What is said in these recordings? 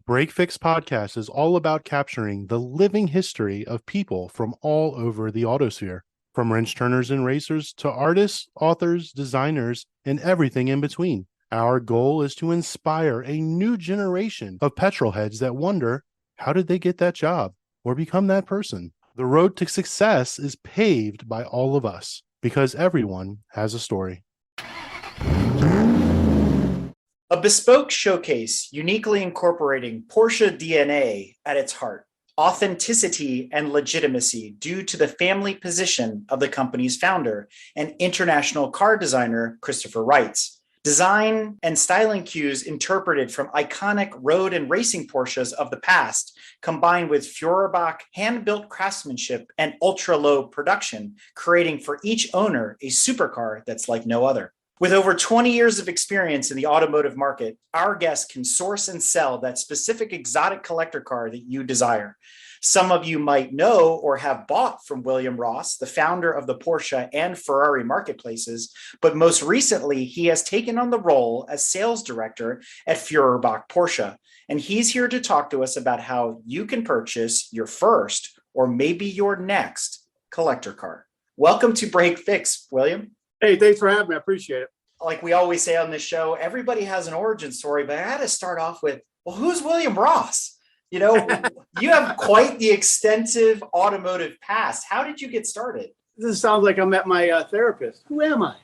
Break Fix Podcast is all about capturing the living history of people from all over the autosphere, from wrench turners and racers to artists, authors, designers, and everything in between. Our goal is to inspire a new generation of petrol heads that wonder, how did they get that job or become that person? The road to success is paved by all of us because everyone has a story. A bespoke showcase uniquely incorporating Porsche DNA at its heart, authenticity and legitimacy due to the family position of the company's founder and international car designer Christopher Wrights. Design and styling cues interpreted from iconic road and racing Porsches of the past, combined with Führerbach hand-built craftsmanship and ultra-low production, creating for each owner a supercar that's like no other. With over 20 years of experience in the automotive market, our guests can source and sell that specific exotic collector car that you desire. Some of you might know or have bought from William Ross, the founder of the Porsche and Ferrari marketplaces, but most recently, he has taken on the role as sales director at Führerbach Porsche. And he's here to talk to us about how you can purchase your first or maybe your next collector car. Welcome to Break Fix, William. Hey, thanks for having me. I appreciate it. Like we always say on this show, everybody has an origin story, but I had to start off with, well, who's William Ross? You know, you have quite the extensive automotive past. How did you get started? This sounds like I'm at my therapist. Who am I?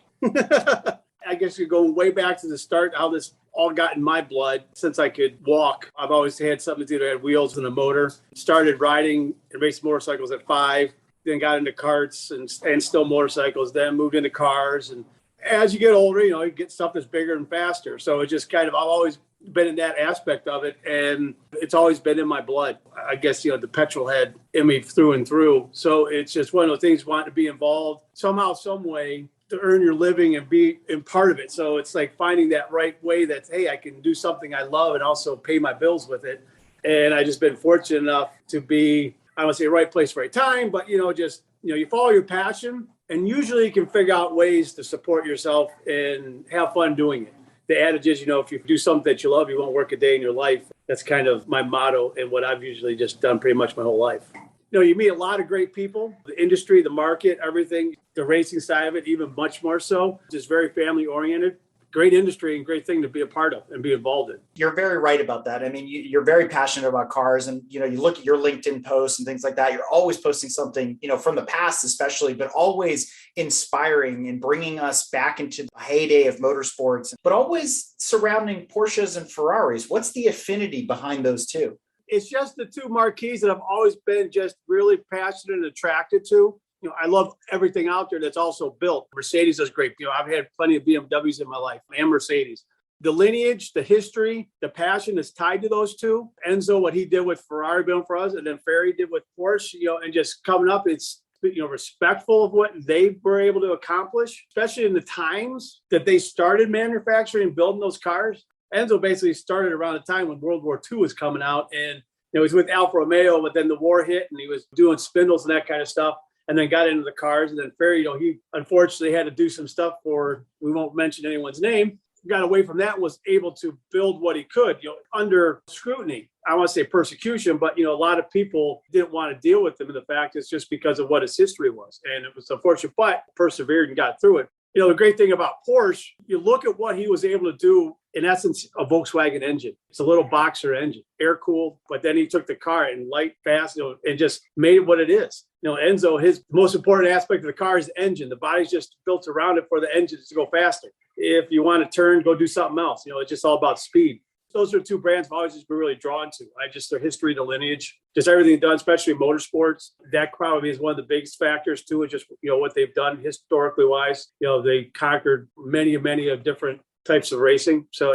I guess you're going way back to the start, how this all got in my blood since I could walk. I've always had something to do that had wheels and a motor. Started riding and racing motorcycles at 5. Then got into karts and still motorcycles, then moved into cars. And as you get older, you get stuff that's bigger and faster. So it just I've always been in that aspect of it. And it's always been in my blood. I guess, the petrol head in me through and through. So it's just one of those things, wanting to be involved somehow, some way to earn your living and be in part of it. So it's like finding that right way that, hey, I can do something I love and also pay my bills with it. And I just been fortunate enough to be, I don't want to say right place, right time, but, you follow your passion and usually you can figure out ways to support yourself and have fun doing it. The adage is, if you do something that you love, you won't work a day in your life. That's kind of my motto and what I've usually just done pretty much my whole life. You meet a lot of great people, the industry, the market, everything, the racing side of it, even much more so, just very family oriented. Great industry and great thing to be a part of and be involved in. You're very right about that. I mean, you're very passionate about cars and, you look at your LinkedIn posts and things like that. You're always posting something, from the past, especially, but always inspiring and bringing us back into the heyday of motorsports, but always surrounding Porsches and Ferraris. What's the affinity behind those two? It's just the two marquees that I've always been just really passionate and attracted to. I love everything out there that's also built. Mercedes is great. I've had plenty of BMWs in my life and Mercedes. The lineage, the history, the passion is tied to those two. Enzo, what he did with Ferrari built for us, and then Ferrari did with Porsche, and just coming up, it's, respectful of what they were able to accomplish, especially in the times that they started manufacturing and building those cars. Enzo basically started around the time when World War II was coming out, and he was with Alfa Romeo, but then the war hit and he was doing spindles and that kind of stuff. And then got into the cars. And then Ferry, he unfortunately had to do some stuff we won't mention anyone's name. Got away from that and was able to build what he could, under scrutiny. I want to say persecution, but, a lot of people didn't want to deal with him. And the fact is just because of what his history was. And it was unfortunate, but persevered and got through it. The great thing about Porsche, you look at what he was able to do, in essence, a Volkswagen engine. It's a little boxer engine, air-cooled, but then he took the car and light, fast, and just made it what it is. Enzo, his most important aspect of the car is the engine. The body's just built around it for the engine to go faster. If you want to turn, go do something else. It's just all about speed. Those are two brands I've always just been really drawn to. Their history, the lineage, just everything done, especially motorsports. That probably is one of the biggest factors too, is just, what they've done historically wise. They conquered many of different types of racing. So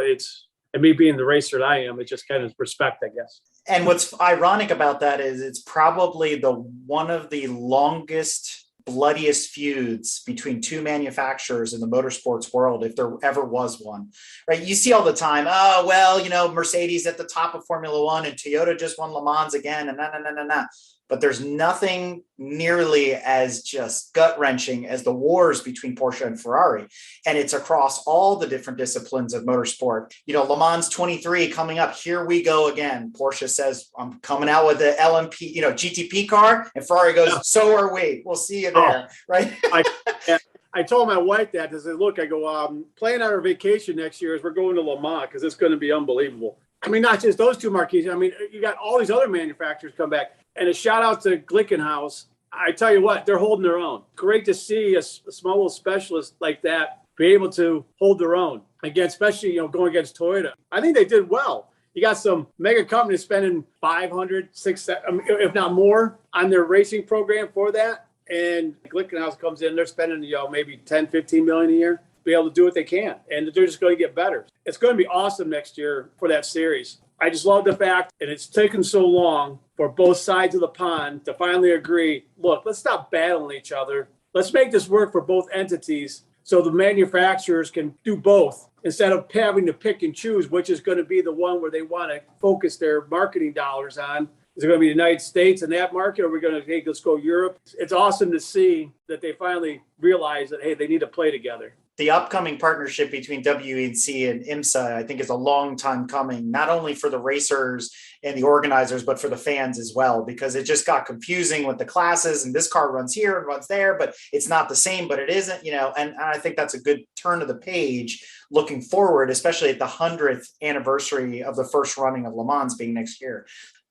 and me being the racer that I am, it's just kind of respect, I guess. And what's ironic about that is it's probably one of the longest, bloodiest feuds between two manufacturers in the motorsports world, if there ever was one, right? You see all the time, Mercedes at the top of Formula One and Toyota just won Le Mans again and nah. but there's nothing nearly as just gut-wrenching as the wars between Porsche and Ferrari. And it's across all the different disciplines of motorsport. Le Mans 23 coming up. Here we go again. Porsche says, I'm coming out with the LMP, GTP car. And Ferrari goes, so are we. We'll see you there. Right. I told my wife that. I said, look, I go, planning on our vacation next year is we're going to Le Mans because it's going to be unbelievable. I mean, not just those two marquees. I mean, you got all these other manufacturers come back. And a shout out to Glickenhaus. I tell you what, they're holding their own. Great to see a small little specialist like that be able to hold their own against, especially, going against Toyota. I think they did well. You got some mega companies spending $500, $600, if not more, on their racing program for that. And Glickenhaus comes in, they're spending, maybe 10, 15 million a year to be able to do what they can. And they're just going to get better. It's going to be awesome next year for that series. I just love the fact, and it's taken so long for both sides of the pond to finally agree, look, let's stop battling each other. Let's make this work for both entities so the manufacturers can do both instead of having to pick and choose which is going to be the one where they want to focus their marketing dollars on. Is it going to be the United States in that market, or are we going to, let's go Europe? It's awesome to see that they finally realize that, hey, they need to play together. The upcoming partnership between WEC and IMSA, I think, is a long time coming, not only for the racers and the organizers, but for the fans as well, because it just got confusing with the classes and this car runs here and runs there, but it's not the same, but it isn't, and I think that's a good turn of the page looking forward, especially at the 100th anniversary of the first running of Le Mans being next year.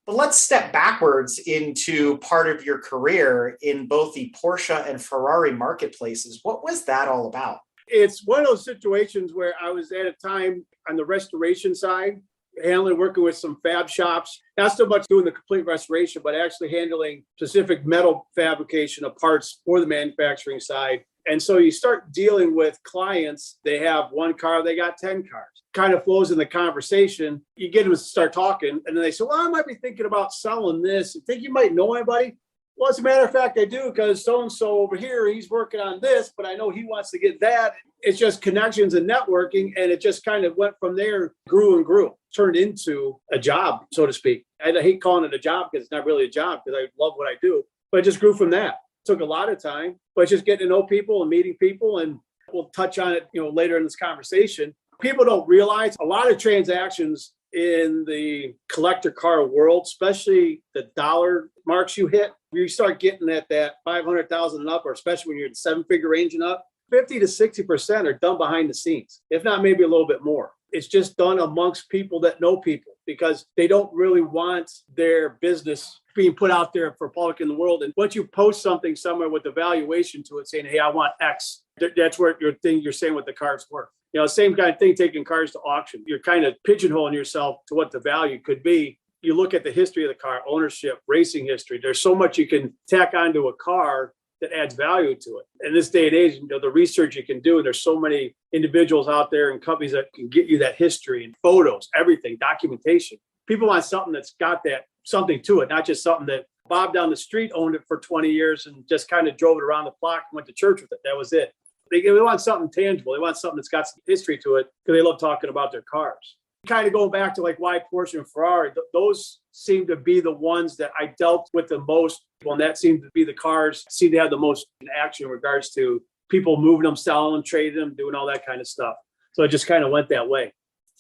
But let's step backwards into part of your career in both the Porsche and Ferrari marketplaces. What was that all about? It's one of those situations where I was at a time on the restoration side, working with some fab shops, not so much doing the complete restoration, but actually handling specific metal fabrication of parts for the manufacturing side. And so you start dealing with clients, they have one car, they got 10 cars. Kind of flows in the conversation. You get them to start talking, and then they say, well, I might be thinking about selling this. You think you might know anybody? Well, as a matter of fact, I do, because so-and-so over here, he's working on this, but I know he wants to get that. It's just connections and networking, and it just kind of went from there, grew and grew, turned into a job, so to speak. I hate calling it a job because it's not really a job, because I love what I do, but it just grew from that. It took a lot of time, but just getting to know people and meeting people, and we'll touch on it, later in this conversation. People don't realize a lot of transactions in the collector car world, especially the dollar marks you hit, you start getting at that 500,000 and up, or especially when you're in 7-figure range and up, 50 to 60% are done behind the scenes, if not maybe a little bit more. It's just done amongst people that know people, because they don't really want their business being put out there for public in the world. And once you post something somewhere with a valuation to it saying, hey, I want X, that's where you're saying what the car's worth. Same kind of thing, taking cars to auction. You're kind of pigeonholing yourself to what the value could be. You look at the history of the car, ownership, racing history. There's so much you can tack onto a car that adds value to it. In this day and age, the research you can do, and there's so many individuals out there and companies that can get you that history and photos, everything, documentation. People want something that's got that something to it, not just something that Bob down the street owned it for 20 years and just kind of drove it around the block and went to church with it. That was it. They want something tangible. They want something that's got some history to it, because they love talking about their cars. Kind of going back to like why Porsche and Ferrari, those seem to be the ones that I dealt with the most. And that seemed to be the cars seem to have the most action in regards to people moving them, selling them, trading them, doing all that kind of stuff. So it just kind of went that way.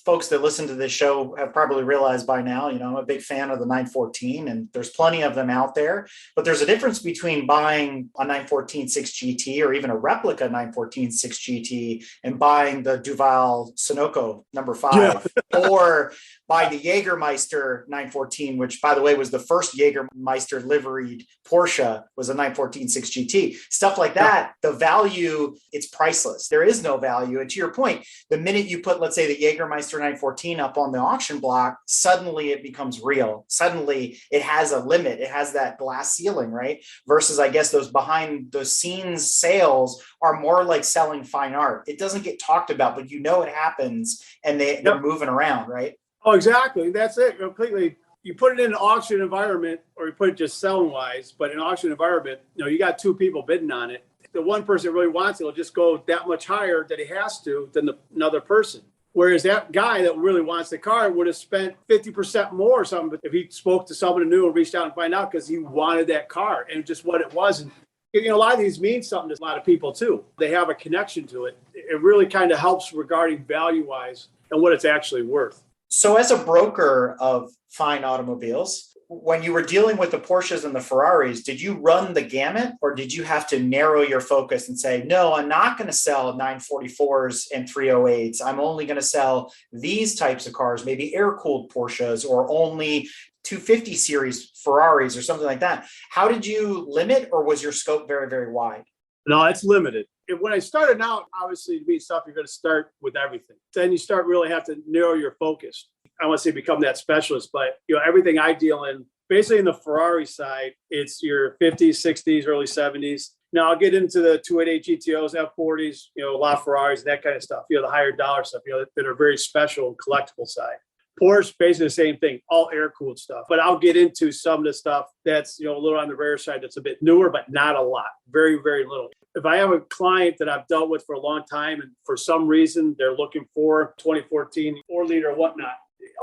Folks that listen to this show have probably realized by now, I'm a big fan of the 914, and there's plenty of them out there. But there's a difference between buying a 914 6GT or even a replica 914 6GT and buying the Duval Sunoco number 5, or buy the Jägermeister 914, which, by the way, was the first Jägermeister liveried Porsche, was a 914 6GT. Stuff like that, the value, it's priceless. There is no value. And to your point, the minute you put, let's say, the Jägermeister 914 up on the auction block, suddenly it becomes real. Suddenly it has a limit. It has that glass ceiling, right? Versus, I guess, those behind the scenes sales are more like selling fine art. It doesn't get talked about, but it happens, and they're moving around, right? Oh, exactly. That's it. Completely. You put it in an auction environment, or you put it just selling wise, but in an auction environment, you got two people bidding on it. The one person that really wants it will just go that much higher that he has to than another person. Whereas that guy that really wants the car would have spent 50% more or something if he spoke to someone new and reached out and find out because he wanted that car and just what it was. And a lot of these mean something to a lot of people too. They have a connection to it. It really kind of helps regarding value-wise and what it's actually worth. So as a broker of fine automobiles, when you were dealing with the Porsches and the Ferraris, did you run the gamut or did you have to narrow your focus and say, no, I'm not going to sell 944s and 308s. I'm only going to sell these types of cars, maybe air-cooled Porsches or only 250 series Ferraris or something like that. How did you limit, or was your scope very, very wide? No, it's limited. When I started out, obviously to be stuff, you're going to start with everything. Then you start really have to narrow your focus. I want to say become that specialist, but everything I deal in, basically in the Ferrari side, it's your 50s, 60s, early 70s. Now I'll get into the 288 GTOs, F40s, a lot of Ferraris and that kind of stuff. The higher dollar stuff, that are very special and collectible side. Porsche, basically the same thing, all air-cooled stuff. But I'll get into some of the stuff that's, a little on the rare side that's a bit newer, but not a lot. Very, very little. If I have a client that I've dealt with for a long time and for some reason they're looking for 2014 4-liter or whatnot,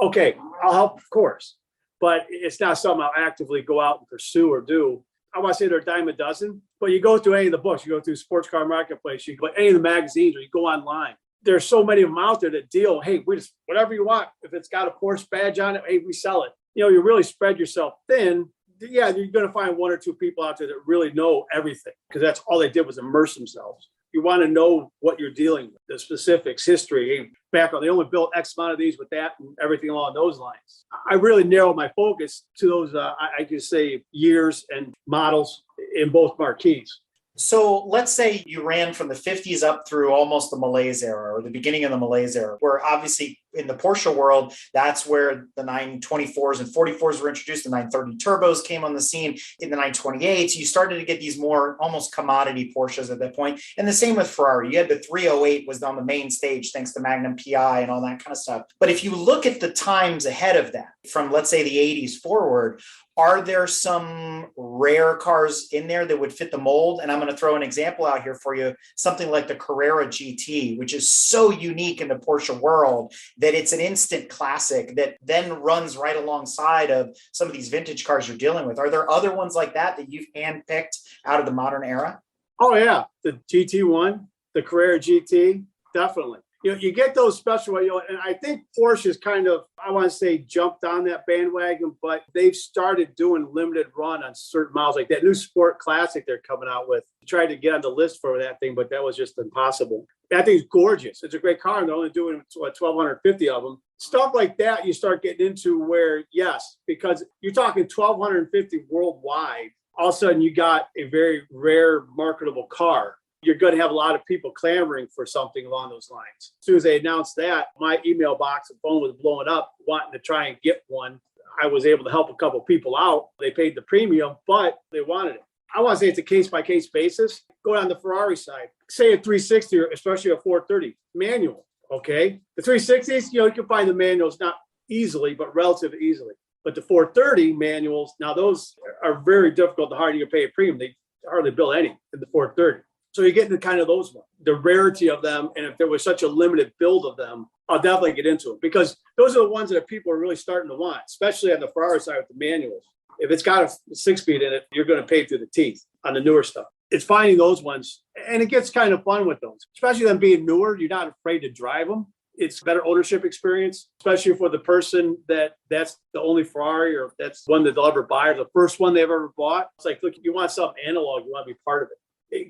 okay, I'll help, of course. But it's not something I'll actively go out and pursue or do. I want to say they're a dime a dozen, but you go through any of the books, you go through Sports Car Marketplace, you go any of the magazines, or you go online. There's so many of them out there that deal, hey, we just, whatever you want. If it's got a Porsche badge on it, hey, we sell it. You really spread yourself thin. Yeah, you're going to find one or two people out there that really know everything because that's all they did was immerse themselves. You want to know what you're dealing with, the specifics, history, background. They only built X amount of these with that and everything along those lines. I really narrowed my focus to those, I could say, years and models in both marquees. So let's say you ran from the 50s up through almost the malaise era or the beginning of the malaise era, where obviously in the Porsche world, that's where the 924s and 44s were introduced. The 930 turbos came on the scene in the 928s. You started to get these more almost commodity Porsches at that point. And the same with Ferrari. You had the 308 was on the main stage thanks to Magnum PI and all that kind of stuff. But if you look at the times ahead of that, from let's say the 80s forward, are there some rare cars in there that would fit the mold? And I'm going to throw an example out here for you, something like the Carrera GT, which is so unique in the Porsche world that it's an instant classic that then runs right alongside of some of these vintage cars you're dealing with. Are there other ones like that you've handpicked out of the modern era? Oh, yeah. The GT1, the Carrera GT, definitely. You get those special, and I think Porsche is kind of, I want to say, jumped on that bandwagon, but they've started doing limited run on certain models, like that new Sport Classic they're coming out with. Tried to get on the list for that thing, but that was just impossible. That thing's gorgeous. It's a great car, and they're only doing 1,250 of them. Stuff like that, you start getting into where, yes, because you're talking 1,250 worldwide. All of a sudden, you got a very rare, marketable car. You're going to have a lot of people clamoring for something along those lines. As soon as they announced that, my email box and phone was blowing up, wanting to try and get one. I was able to help a couple people out. They paid the premium, but they wanted it. I want to say it's a case-by-case basis. Go down the Ferrari side. Say a 360, or especially a 430, manual, okay? The 360s, you can find the manuals not easily, but relatively easily. But the 430 manuals, now those are very difficult to hardly pay a premium. They hardly build any in the 430. So you get into kind of those ones, the rarity of them. And if there was such a limited build of them, I'll definitely get into it because those are the ones that people are really starting to want, especially on the Ferrari side with the manuals. If it's got a 6-speed in it, you're going to pay through the teeth on the newer stuff. It's finding those ones. And it gets kind of fun with those, especially them being newer. You're not afraid to drive them. It's a better ownership experience, especially for the person that's the only Ferrari or that's one that they'll ever buy or the first one they've ever bought. It's like, look, you want something analog, you want to be part of it.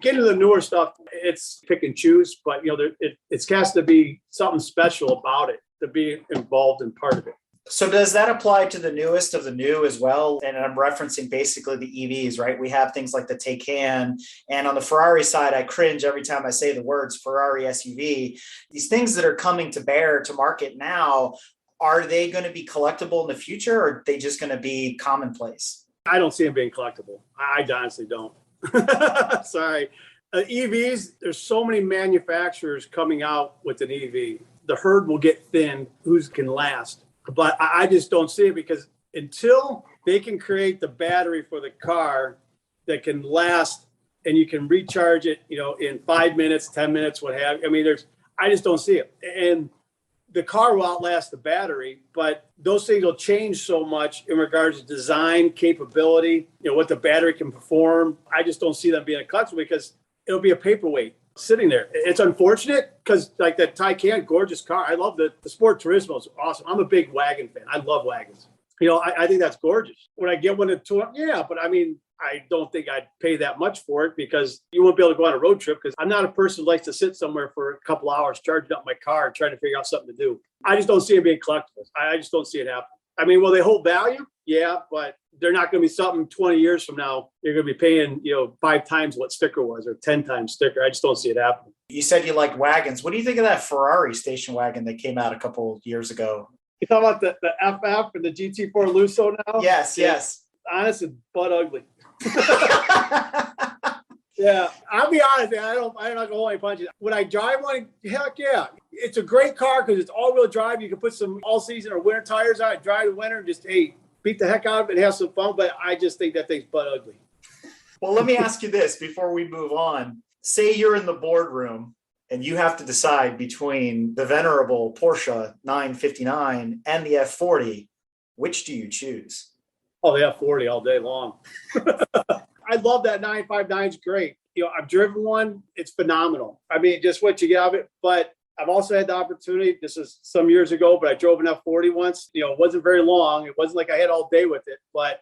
Get into the newer stuff, it's pick and choose, but it has to be something special about it to be involved in part of it. So does that apply to the newest of the new as well? And I'm referencing basically the EVs, right? We have things like the Taycan, and on the Ferrari side, I cringe every time I say the words Ferrari SUV. These things that are coming to bear to market now, are they going to be collectible in the future, or are they just going to be commonplace? I don't see them being collectible. I honestly don't. Sorry. EVs, there's so many manufacturers coming out with an EV. The herd will get thin, who can last. But I just don't see it because until they can create the battery for the car that can last and you can recharge it, in 5 minutes, 10 minutes, what have you. I mean, I just don't see it. And the car will outlast the battery, but those things will change so much in regards to design, capability, what the battery can perform. I just don't see them being a collectible because it'll be a paperweight sitting there. It's unfortunate because like that Taycan, gorgeous car. I love the Sport Turismo. It's awesome. I'm a big wagon fan. I love wagons. I think that's gorgeous. Would I get one at two? Yeah, but I mean, I don't think I'd pay that much for it because you won't be able to go on a road trip because I'm not a person who likes to sit somewhere for a couple hours charging up my car trying to figure out something to do. I just don't see it being collectibles. I just don't see it happening. I mean, will they hold value? Yeah, but they're not going to be something 20 years from now. You're going to be paying, 5 times what sticker was or 10 times sticker. I just don't see it happening. You said you like wagons. What do you think of that Ferrari station wagon that came out a couple years ago? You talking about the FF and the GT4 Lusso now? Yes. Honestly, butt ugly. Yeah, I'll be honest, man. I'm not gonna hold any punches. Would I drive one? Heck yeah. It's a great car because it's all-wheel drive. You can put some all-season or winter tires on it, drive in winter, and just beat the heck out of it and have some fun. But I just think that thing's butt ugly. Well, let me ask you this before we move on. Say you're in the boardroom and you have to decide between the venerable Porsche 959 and the F40. Which do you choose? Oh, the F40 all day long. I love that 959. It's great. I've driven one. It's phenomenal. I mean, just what you get out of it. But I've also had the opportunity, this is some years ago, but I drove an F40 once. It wasn't very long. It wasn't like I had all day with it. But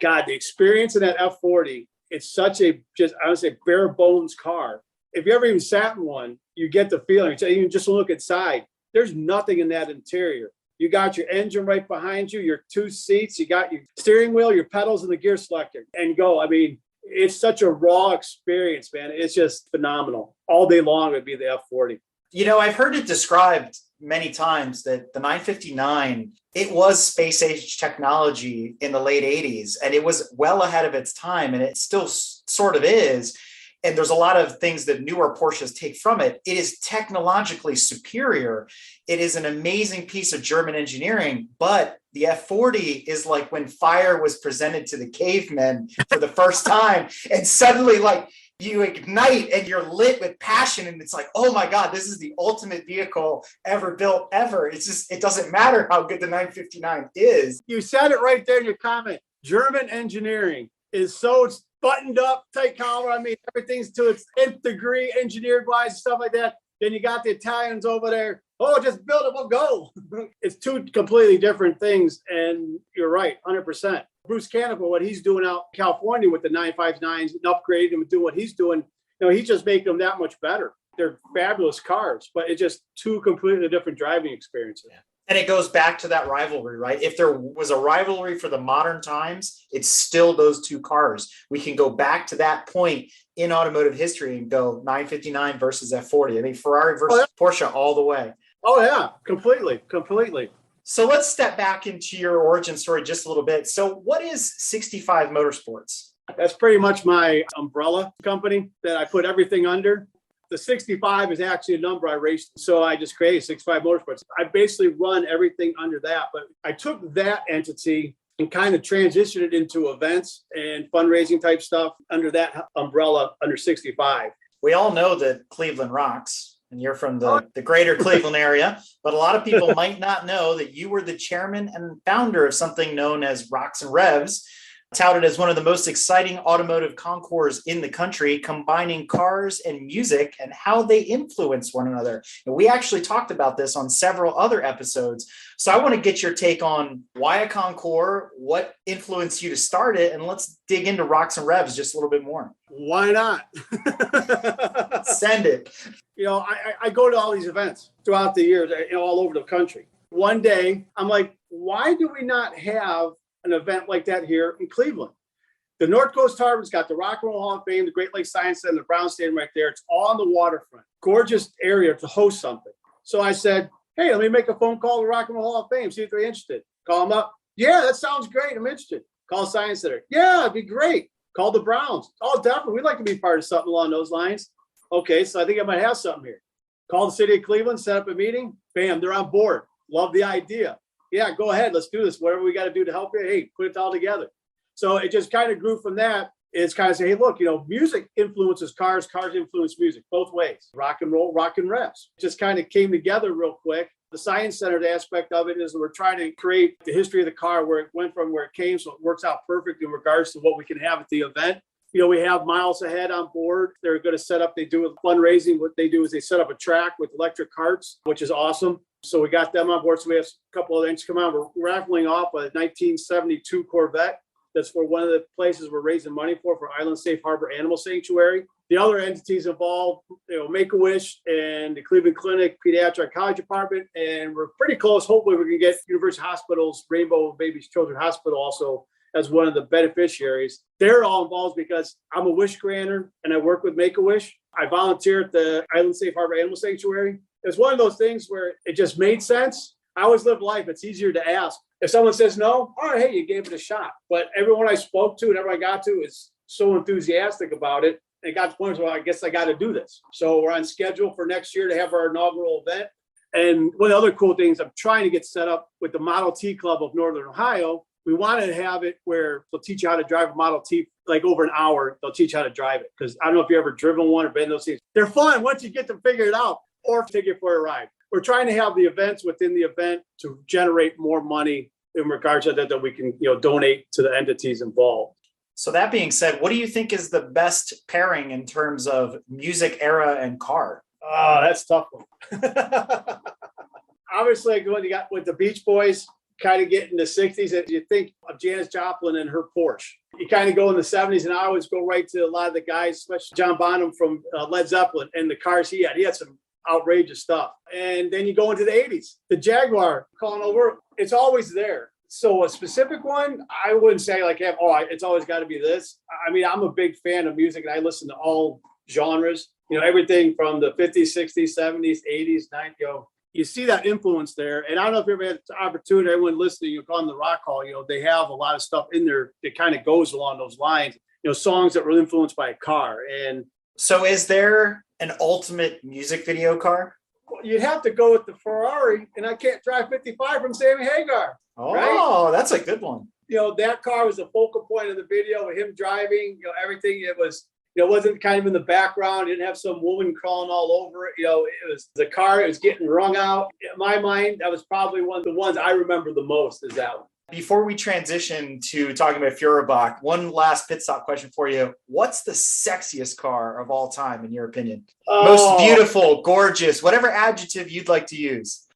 God, the experience in that F40, it's such I would say, bare bones car. If you ever even sat in one, you get the feeling. Even just look inside, there's nothing in that interior. You got your engine right behind you, your 2 seats, you got your steering wheel, your pedals, and the gear selector, and go. I mean, it's such a raw experience, man. It's just phenomenal. All day long would be the F40. I've heard it described many times that the 959, it was space age technology in the late 80s, and it was well ahead of its time, and it still sort of is. And there's a lot of things that newer Porsches take from it. It is technologically superior. It is an amazing piece of German engineering, but the F40 is like when fire was presented to the cavemen for the first time, and suddenly like you ignite and you're lit with passion. And it's like, oh my God, this is the ultimate vehicle ever built ever. It's just, it doesn't matter how good the 959 is. You said it right there in your comment. German engineering is so buttoned up, tight collar. I mean, everything's to its nth degree, engineered wise and stuff like that. Then you got the Italians over there. Oh, just build it, we'll go. It's 2 completely different things. And you're right, 100%. Bruce Campbell, what he's doing out in California with the 959s and upgrading them and doing what he's doing, he's just making them that much better. They're fabulous cars, but it's just 2 completely different driving experiences. Yeah. And it goes back to that rivalry, right? If there was a rivalry for the modern times, it's still those 2 cars. We can go back to that point in automotive history and go 959 versus F40. I mean, Ferrari versus Porsche all the way. Oh, yeah, completely. So let's step back into your origin story just a little bit. So what is 65 Motorsports? That's pretty much my umbrella company that I put everything under. The 65 is actually a number I raced. So I just created 65 Motorsports. I basically run everything under that. But I took that entity and kind of transitioned it into events and fundraising type stuff under that umbrella under 65. We all know that Cleveland rocks, and you're from the greater Cleveland area. But a lot of people might not know that you were the chairman and founder of something known as Rocks and Revs, touted as one of the most exciting automotive concours in the country, combining cars and music and how they influence one another. And we actually talked about this on several other episodes. So I want to get your take on why a concours, what influenced you to start it, and let's dig into Rocks and Revs just a little bit more. Why not? Send it. I go to all these events throughout the years, all over the country. One day, I'm like, why do we not have an event like that here in Cleveland? The North Coast Harbor's got the Rock and Roll Hall of Fame, the Great Lakes Science Center, the Brown Stadium right there. It's all on the waterfront. Gorgeous area to host something. So I said, hey, let me make a phone call to Rock and Roll Hall of Fame, see if they're interested. Call them up. Yeah, that sounds great. I'm interested. Call Science Center. Yeah, it'd be great. Call the Browns. Oh, definitely. We'd like to be part of something along those lines. Okay, so I think I might have something here. Call the city of Cleveland, set up a meeting. Bam, they're on board. Love the idea. Yeah, go ahead. Let's do this. Whatever we got to do to help you. Hey, put it all together. So it just kind of grew from that. It's kind of say, hey, look, music influences cars. Cars influence music both ways. Rock and roll, rock and revs. Just kind of came together real quick. The science-centered aspect of it is we're trying to create the history of the car, where it went from where it came, so it works out perfect in regards to what we can have at the event. We have Miles Ahead on board. They're going to set up, they do fundraising. What they do is they set up a track with electric carts, which is awesome. So we got them on board. So we have a couple of things come out. We're raffling off a 1972 Corvette. That's for one of the places we're raising money for Island Safe Harbor Animal Sanctuary. The other entities involved, Make-A-Wish and the Cleveland Clinic Pediatric Oncology Department. And we're pretty close. Hopefully we can get University Hospitals, Rainbow Babies Children's Hospital also as one of the beneficiaries. They're all involved because I'm a wish granter and I work with Make-A-Wish. I volunteer at the Island Safe Harbor Animal Sanctuary. It's one of those things where it just made sense. I always live life. It's easier to ask. If someone says no, all right, hey, you gave it a shot. But everyone I spoke to and everyone I got to is so enthusiastic about it. It got to the point where I guess I got to do this. So we're on schedule for next year to have our inaugural event. And one of the other cool things I'm trying to get set up with the Model T Club of Northern Ohio. We wanted to have it where they'll teach you how to drive a Model T, like over an hour. They'll teach you how to drive it. Because I don't know if you ever driven one or been in those things. They're fun once you get to figure it out, or take it for a ride. We're trying to have the events within the event to generate more money in regards to that we can, donate to the entities involved. So that being said, what do you think is the best pairing in terms of music era and car? Oh, that's a tough one. Obviously, when you got with the Beach Boys, kind of get in the 60s, and you think of Janis Joplin and her Porsche. You kind of go in the 70s, and I always go right to a lot of the guys, especially John Bonham from Led Zeppelin, and the cars he had. He had some outrageous stuff. And then you go into the 80s, the Jaguar calling over, it's always there. So a specific one, I wouldn't say like, it's always got to be this. I mean, I'm a big fan of music and I listen to all genres, everything from the 50s, 60s, 70s, 80s, 90s, you see that influence there. And I don't know if you ever had the opportunity, everyone listening, on the Rock Hall, they have a lot of stuff in there that kind of goes along those lines, songs that were influenced by a car. And so is there an ultimate music video car? You'd have to go with the Ferrari, and I Can't Drive 55 from Sammy Hagar. Oh, right? That's a good one. That car was the focal point of the video with him driving, everything. It was, it wasn't kind of in the background. It didn't have some woman crawling all over it. It was the car, it was getting wrung out. In my mind, that was probably one of the ones I remember the most is that one. Before we transition to talking about Führerbach, one last pit stop question for you. What's the sexiest car of all time, in your opinion? Most beautiful, gorgeous, whatever adjective you'd like to use.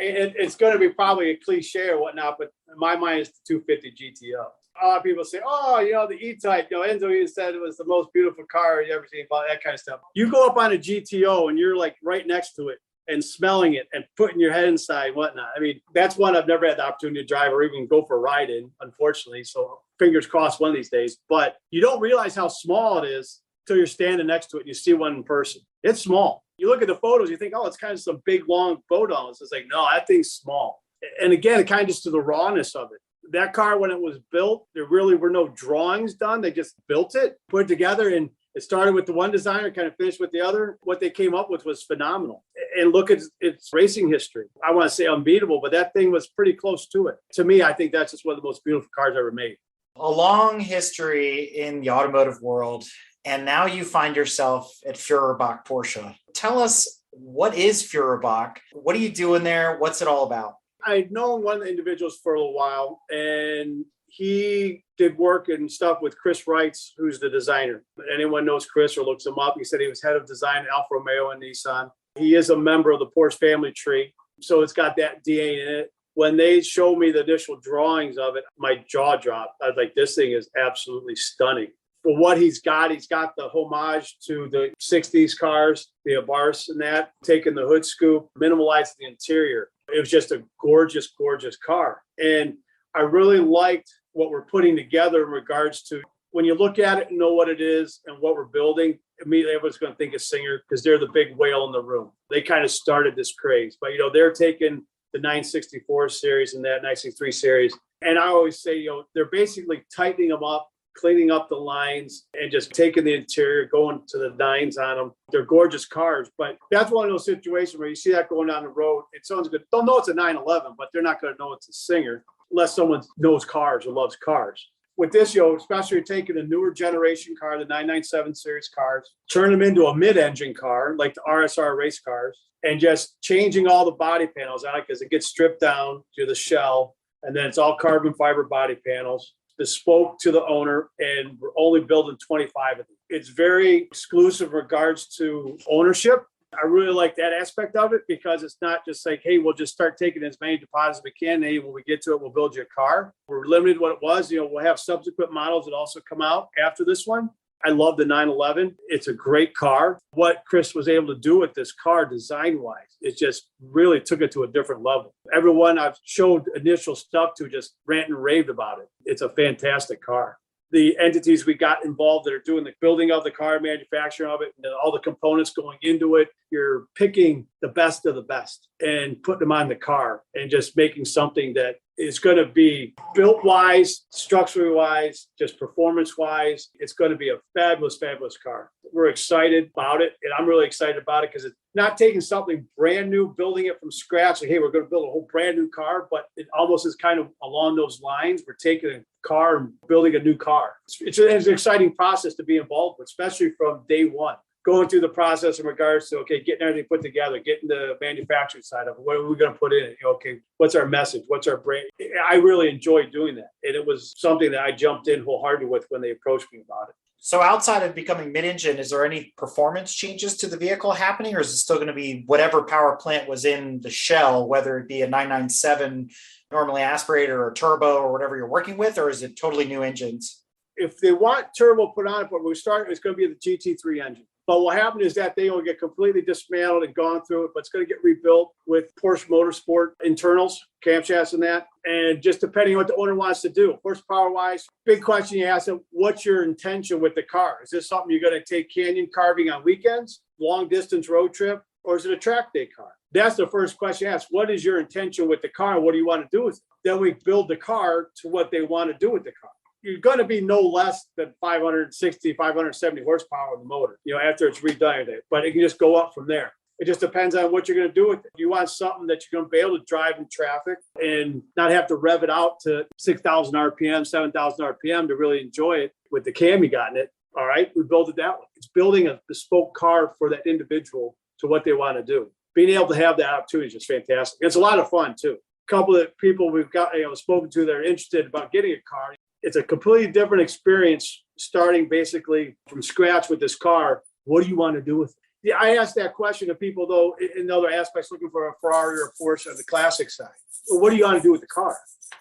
It's going to be probably a cliche or whatnot, but in my mind, it's the 250 GTO. A lot of people say, the E-Type, Enzo even said it was the most beautiful car you ever seen, about that kind of stuff. You go up on a GTO and you're like right next to it and smelling it and putting your head inside and whatnot. I mean, that's one I've never had the opportunity to drive or even go for a ride in, unfortunately. So fingers crossed one of these days. But you don't realize how small it is until you're standing next to it and you see one in person. It's small. You look at the photos, you think, it's kind of some big, long photos. It's like, no, that thing's small. And again, kind of just to the rawness of it. That car, when it was built, there really were no drawings done. They just built it, put it together, and it started with the one designer, kind of finished with the other. What they came up with was phenomenal. And look at its racing history. I want to say unbeatable, but that thing was pretty close to it. To me, I think that's just one of the most beautiful cars ever made. A long history in the automotive world, and now you find yourself at Führerbach Porsche. Tell us, what is Führerbach? What are you doing there? What's it all about? I'd known one of the individuals for a little while, and he did work and stuff with Chris Reitz, who's the designer. If anyone knows Chris or looks him up, he said he was head of design at Alfa Romeo and Nissan. He is a member of the Porsche family tree, so it's got that DNA in it. When they showed me the initial drawings of it, my jaw dropped. I was like, this thing is absolutely stunning. For what he's got the homage to the 60s cars, the Abarth and that, taking the hood scoop, minimalizing the interior. It was just a gorgeous, gorgeous car. And I really liked what we're putting together in regards to when you look at it and know what it is and what we're building, immediately everyone's going to think of Singer because they're the big whale in the room. They kind of started this craze. But, they're taking the 964 series and that 963 series. And I always say, they're basically tightening them up, cleaning up the lines and just taking the interior, going to the nines on them. They're gorgeous cars, but that's one of those situations where you see that going down the road. It sounds good. They'll know it's a 911, but they're not going to know it's a Singer unless someone knows cars or loves cars. With this, especially taking a newer generation car, the 997 series cars, turn them into a mid-engine car like the RSR race cars, and just changing all the body panels out because it gets stripped down to the shell, and then it's all carbon fiber body panels, bespoke to the owner, and we're only building 25 of them. It's very exclusive in regards to ownership. I really like that aspect of it because it's not just like, hey, we'll just start taking as many deposits as we can. Hey, when we get to it, we'll build you a car. We're limited to what it was. We'll have subsequent models that also come out after this one. I love the 911. It's a great car. What Chris was able to do with this car design-wise, it just really took it to a different level. Everyone I've showed initial stuff to just rant and raved about it. It's a fantastic car. The entities we got involved that are doing the building of the car, manufacturing of it, and all the components going into it, you're picking the best of the best and putting them on the car and just making something that is going to be built wise, structurally wise, just performance wise. It's going to be a fabulous, fabulous car. We're excited about it. And I'm really excited about it because it's not taking something brand new, building it from scratch. Like, hey, we're going to build a whole brand new car, but it almost is kind of along those lines. We're taking a car and building a new car. It's an exciting process to be involved with, especially from day one. Going through the process in regards to, okay, getting everything put together, getting the manufacturing side of it. What are we going to put in it? Okay, what's our message? What's our brand? I really enjoyed doing that. And it was something that I jumped in wholeheartedly with when they approached me about it. So outside of becoming mid-engine, is there any performance changes to the vehicle happening, or is it still going to be whatever power plant was in the shell, whether it be a 997 normally aspirated or turbo or whatever you're working with, or is it totally new engines? If they want turbo put on it, but we start, it's going to be the GT3 engine. But what happened is that they will get completely dismantled and gone through it, but it's going to get rebuilt with Porsche Motorsport internals, camshafts and that. And just depending on what the owner wants to do, horsepower-wise, big question you ask them, what's your intention with the car? Is this something you're going to take canyon carving on weekends, long-distance road trip, or is it a track day car? That's the first question you ask. What is your intention with the car? What do you want to do with it? Then we build the car to what they want to do with the car. You're going to be no less than 560, 570 horsepower in the motor, after it's redone. But it can just go up from there. It just depends on what you're going to do with it. You want something that you're going to be able to drive in traffic and not have to rev it out to 6,000 RPM, 7,000 RPM to really enjoy it with the cam you got in it. All right, we build it that way. It's building a bespoke car for that individual to what they want to do. Being able to have that opportunity is just fantastic. It's a lot of fun, too. A couple of people we've got spoken to that are interested about getting a car. It's a completely different experience starting basically from scratch with this car. What do you want to do with it? Yeah, I asked that question to people, though, in other aspects, looking for a Ferrari or a Porsche on the classic side. Well, what do you want to do with the car?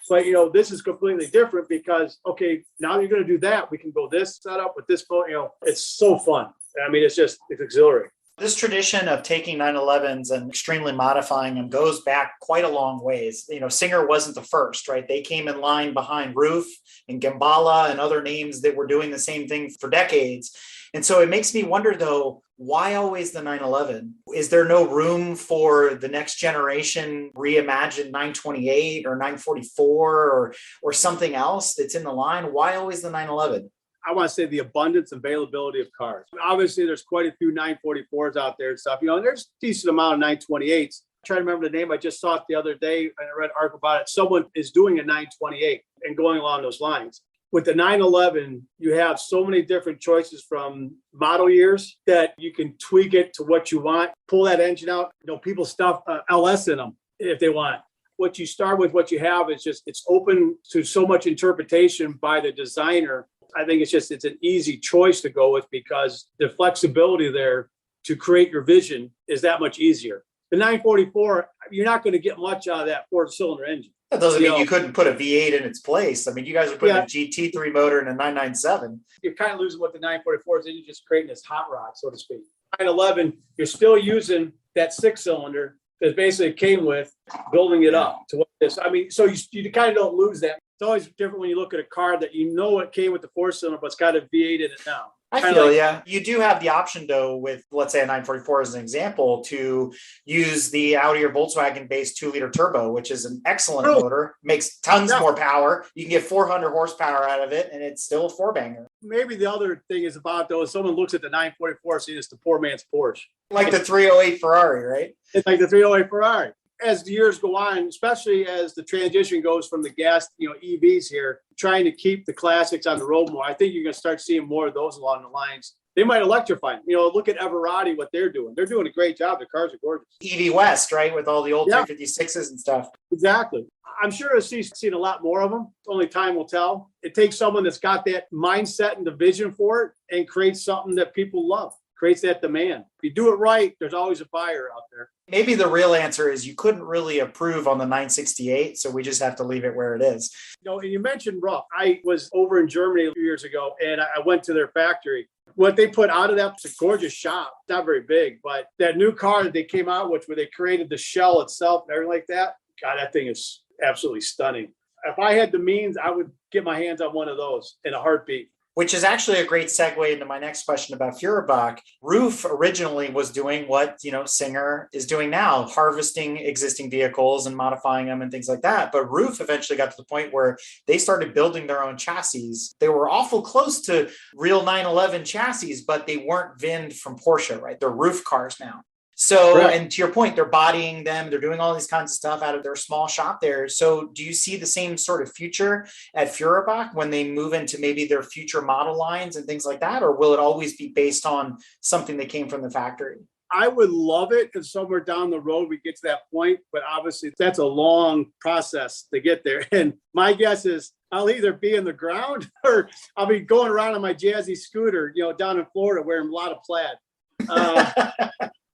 But, this is completely different because, okay, now you're going to do that. We can go this setup with this phone. It's so fun. I mean, it's exhilarating. This tradition of taking 911s and extremely modifying them goes back quite a long ways. Singer wasn't the first, right? They came in line behind Roof and Gambala and other names that were doing the same thing for decades. And so it makes me wonder, though, why always the 911? Is there no room for the next generation reimagined 928 or 944 or something else that's in the line? Why always the 911? I want to say the abundance and availability of cars. Obviously, there's quite a few 944s out there and stuff. And there's a decent amount of 928s. I'm trying to remember the name. I just saw it the other day and I read an article about it. Someone is doing a 928 and going along those lines. With the 911, you have so many different choices from model years that you can tweak it to what you want. Pull that engine out. People stuff LS in them if they want. What you start with, what you have is it's open to so much interpretation by the designer. I think it's an easy choice to go with because the flexibility there to create your vision is that much easier. The 944, you're not going to get much out of that 4-cylinder engine. That doesn't mean you couldn't put a V8 in its place. I mean, you guys are putting a GT3 motor in a 997. You're kind of losing what the 944 is, and you're just creating this hot rod, so to speak. 911, you're still using that 6-cylinder that basically came with building it up to what this. I mean, so you kind of don't lose that. It's always different when you look at a car that it came with the 4-cylinder, but it's got a V8 in it now. I feel, you do have the option, though, with, let's say, a 944 as an example, to use the Audi or Volkswagen-based 2-liter turbo, which is an excellent motor, makes tons more power. You can get 400 horsepower out of it, and it's still a 4-banger. Maybe the other thing is about, though, is someone looks at the 944, seeing it's the poor man's Porsche. Like the 308 Ferrari, right? It's like the 308 Ferrari. As the years go on, especially as the transition goes from the gas, EVs here, trying to keep the classics on the road more, I think you're going to start seeing more of those along the lines They might electrify them. Look at Everati, what they're doing. They're doing a great job. Their cars are gorgeous. EV West, right? With all the old Yeah. 356s and stuff. Exactly. I'm sure we'll seen a lot more of them. Only time will tell. It takes someone that's got that mindset and the vision for it and creates something that people love, creates that demand. If you do it right, there's always a buyer out there. Maybe the real answer is you couldn't really approve on the 968, so we just have to leave it where it is. And you mentioned rough. I was over in Germany a few years ago, and I went to their factory. What they put out of that was a gorgeous shop. Not very big, but that new car that they came out with, where they created the shell itself and everything like that, God, that thing is absolutely stunning. If I had the means, I would get my hands on one of those in a heartbeat. Which is actually a great segue into my next question about Führerbach. Roof originally was doing what, Singer is doing now, harvesting existing vehicles and modifying them and things like that. But Roof eventually got to the point where they started building their own chassis. They were awful close to real 911 chassis, but they weren't VIN'd from Porsche, right? They're Roof cars now. So, Correct. And to your point, they're bodying them. They're doing all these kinds of stuff out of their small shop there. So do you see the same sort of future at Führerbach when they move into maybe their future model lines and things like that? Or will it always be based on something that came from the factory? I would love it if somewhere down the road we get to that point, but obviously that's a long process to get there. And my guess is I'll either be in the ground or I'll be going around on my jazzy scooter, down in Florida wearing a lot of plaid.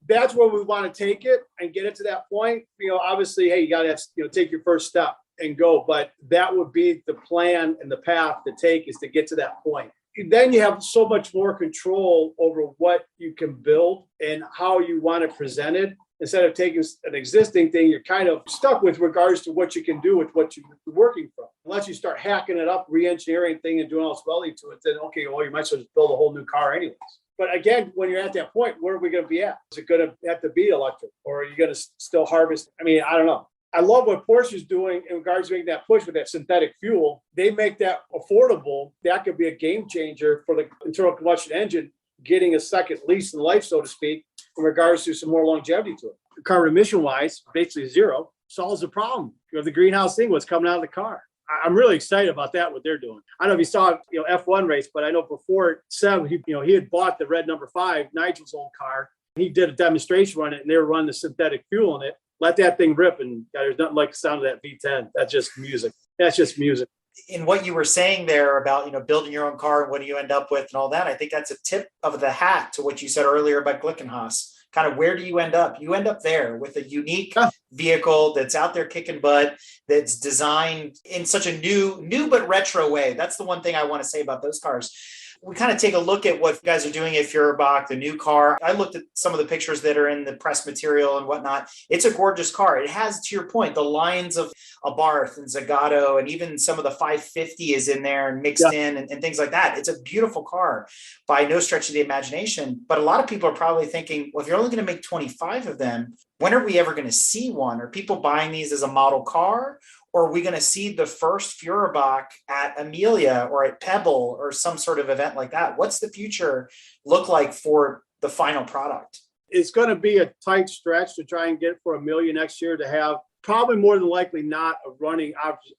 That's where we want to take it and get it to that point. Obviously, hey, you got to take your first step and go. But that would be the plan and the path to take, is to get to that point. Then you have so much more control over what you can build and how you want to present it. Instead of taking an existing thing, you're kind of stuck with regards to what you can do with what you're working from. Unless you start hacking it up, re-engineering thing and doing all this welding to it, then okay, well, you might as well just build a whole new car anyways. But again, when you're at that point, where are we going to be at? Is it going to have to be electric, or are you going to still harvest? I mean, I don't know. I love what Porsche is doing in regards to making that push with that synthetic fuel. They make that affordable. That could be a game changer for the internal combustion engine, getting a second lease in life, so to speak, in regards to some more longevity to it. Carbon emission wise, basically zero, solves the problem. The greenhouse thing, what's coming out of the car. I'm really excited about that, what they're doing. I don't know if you saw, F1 race, but I know before Seb, he had bought the red number 5, Nigel's old car. He did a demonstration on it, and they were running the synthetic fuel in it. Let that thing rip, and there's nothing like the sound of that V10. That's just music. That's just music. In what you were saying there about, building your own car and what do you end up with and all that, I think that's a tip of the hat to what you said earlier about Glickenhaus. Kind of where do you end up? You end up there with a unique vehicle that's out there kicking butt, that's designed in such a new but retro way. That's the one thing I want to say about those cars. We kind of take a look at what you guys are doing at Führerbach, the new car. I looked at some of the pictures that are in the press material and whatnot. It's a gorgeous car. It has, to your point, the lines of Abarth and Zagato, and even some of the 550 is in there and mixed in and things like that. It's a beautiful car by no stretch of the imagination. But a lot of people are probably thinking, well, if you're only going to make 25 of them, when are we ever going to see one? Are people buying these as a model car? Or are we going to see the first Führerbach at Amelia or at Pebble or some sort of event like that? What's the future look like for the final product? It's going to be a tight stretch to try and get for Amelia next year, to have probably more than likely not a running,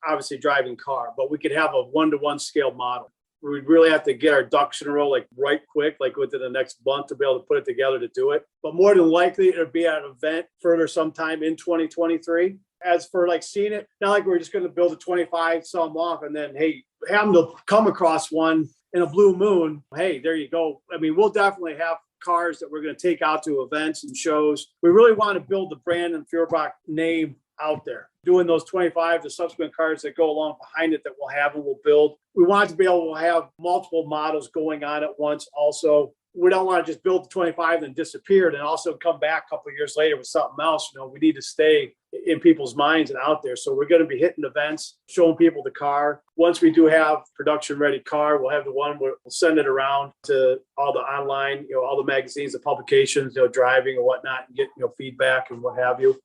obviously driving car, but we could have a 1-to-1 scale model. We'd really have to get our ducks in a row, right quick, within the next month, to be able to put it together to do it. But more than likely, it'll be at an event further sometime in 2023. As for seeing it, not like we're just going to build a 25, sell them off, and then, hey, have them to come across one in a blue moon. Hey, there you go. I mean, we'll definitely have cars that we're going to take out to events and shows. We really want to build the brand and Führerbach name out there. Doing those 25, the subsequent cars that go along behind it that we'll have and we'll build. We want to be able to have multiple models going on at once also. We don't want to just build the 25 and disappear and also come back a couple of years later with something else. We need to stay in people's minds and out there. So we're going to be hitting events, showing people the car. Once we do have production ready car, we'll have the one where we'll send it around to all the online, all the magazines, the publications, driving or whatnot, and get, feedback and what have you.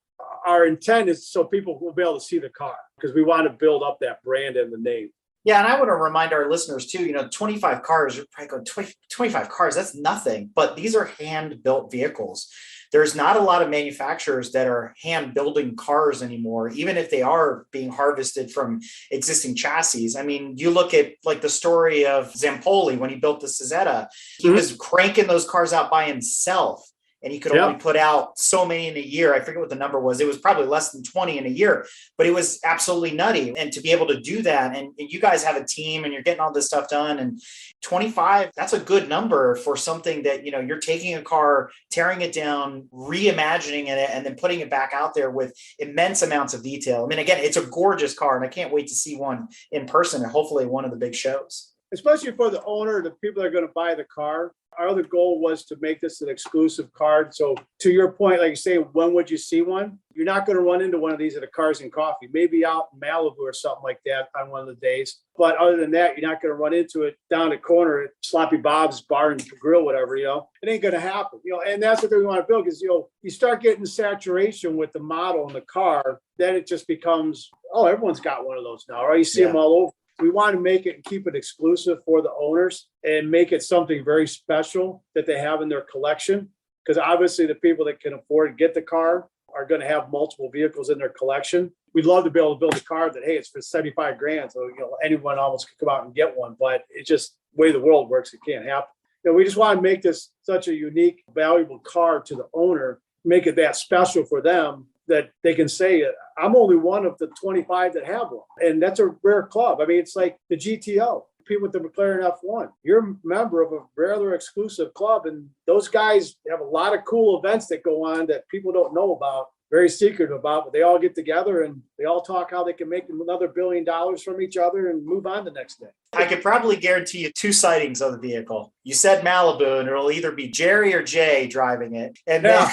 Our intent is so people will be able to see the car, because we want to build up that brand and the name. Yeah, and I want to remind our listeners too, 25 cars, you're probably going, 25 cars, that's nothing. But these are hand-built vehicles. there's not a lot of manufacturers that are hand building cars anymore, even if they are being harvested from existing chassis. I mean, you look at like the story of Zampoli when he built the Cesetta, he was cranking those cars out by himself. And he could only put out so many in a year. I forget what the number was. It was probably less than 20 in a year, but it was absolutely nutty. And to be able to do that, and you guys have a team and you're getting all this stuff done, and 25, that's a good number for something that, you're taking a car, tearing it down, reimagining it, and then putting it back out there with immense amounts of detail. I mean, again, it's a gorgeous car, and I can't wait to see one in person and hopefully one of the big shows. Especially for the owner, the people that are going to buy the car. Our other goal was to make this an exclusive card. So to your point, like you say, when would you see one? You're not going to run into one of these at a Cars and Coffee, maybe out in Malibu or something like that on one of the days. But other than that, you're not going to run into it down the corner at Sloppy Bob's Bar and Grill, whatever, It ain't going to happen, and that's what we want to build because, you start getting saturation with the model and the car, then it just becomes, everyone's got one of those now, or you see them all over. We want to make it and keep it exclusive for the owners and make it something very special that they have in their collection. Because obviously the people that can afford to get the car are going to have multiple vehicles in their collection. We'd love to be able to build a car that, hey, it's for 75 grand. So, anyone almost could come out and get one, but it's just the way the world works. It can't happen. We just want to make this such a unique, valuable car to the owner, make it that special for them that they can say, I'm only one of the 25 that have one. And that's a rare club. I mean, it's like the GTO, people with the McLaren F1. You're a member of a rather exclusive club. And those guys have a lot of cool events that go on that people don't know about, very secretive about, but they all get together and they all talk how they can make another $1 billion from each other and move on the next day. I could probably guarantee you 2 sightings of the vehicle. You said Malibu, and it'll either be Jerry or Jay driving it. And then,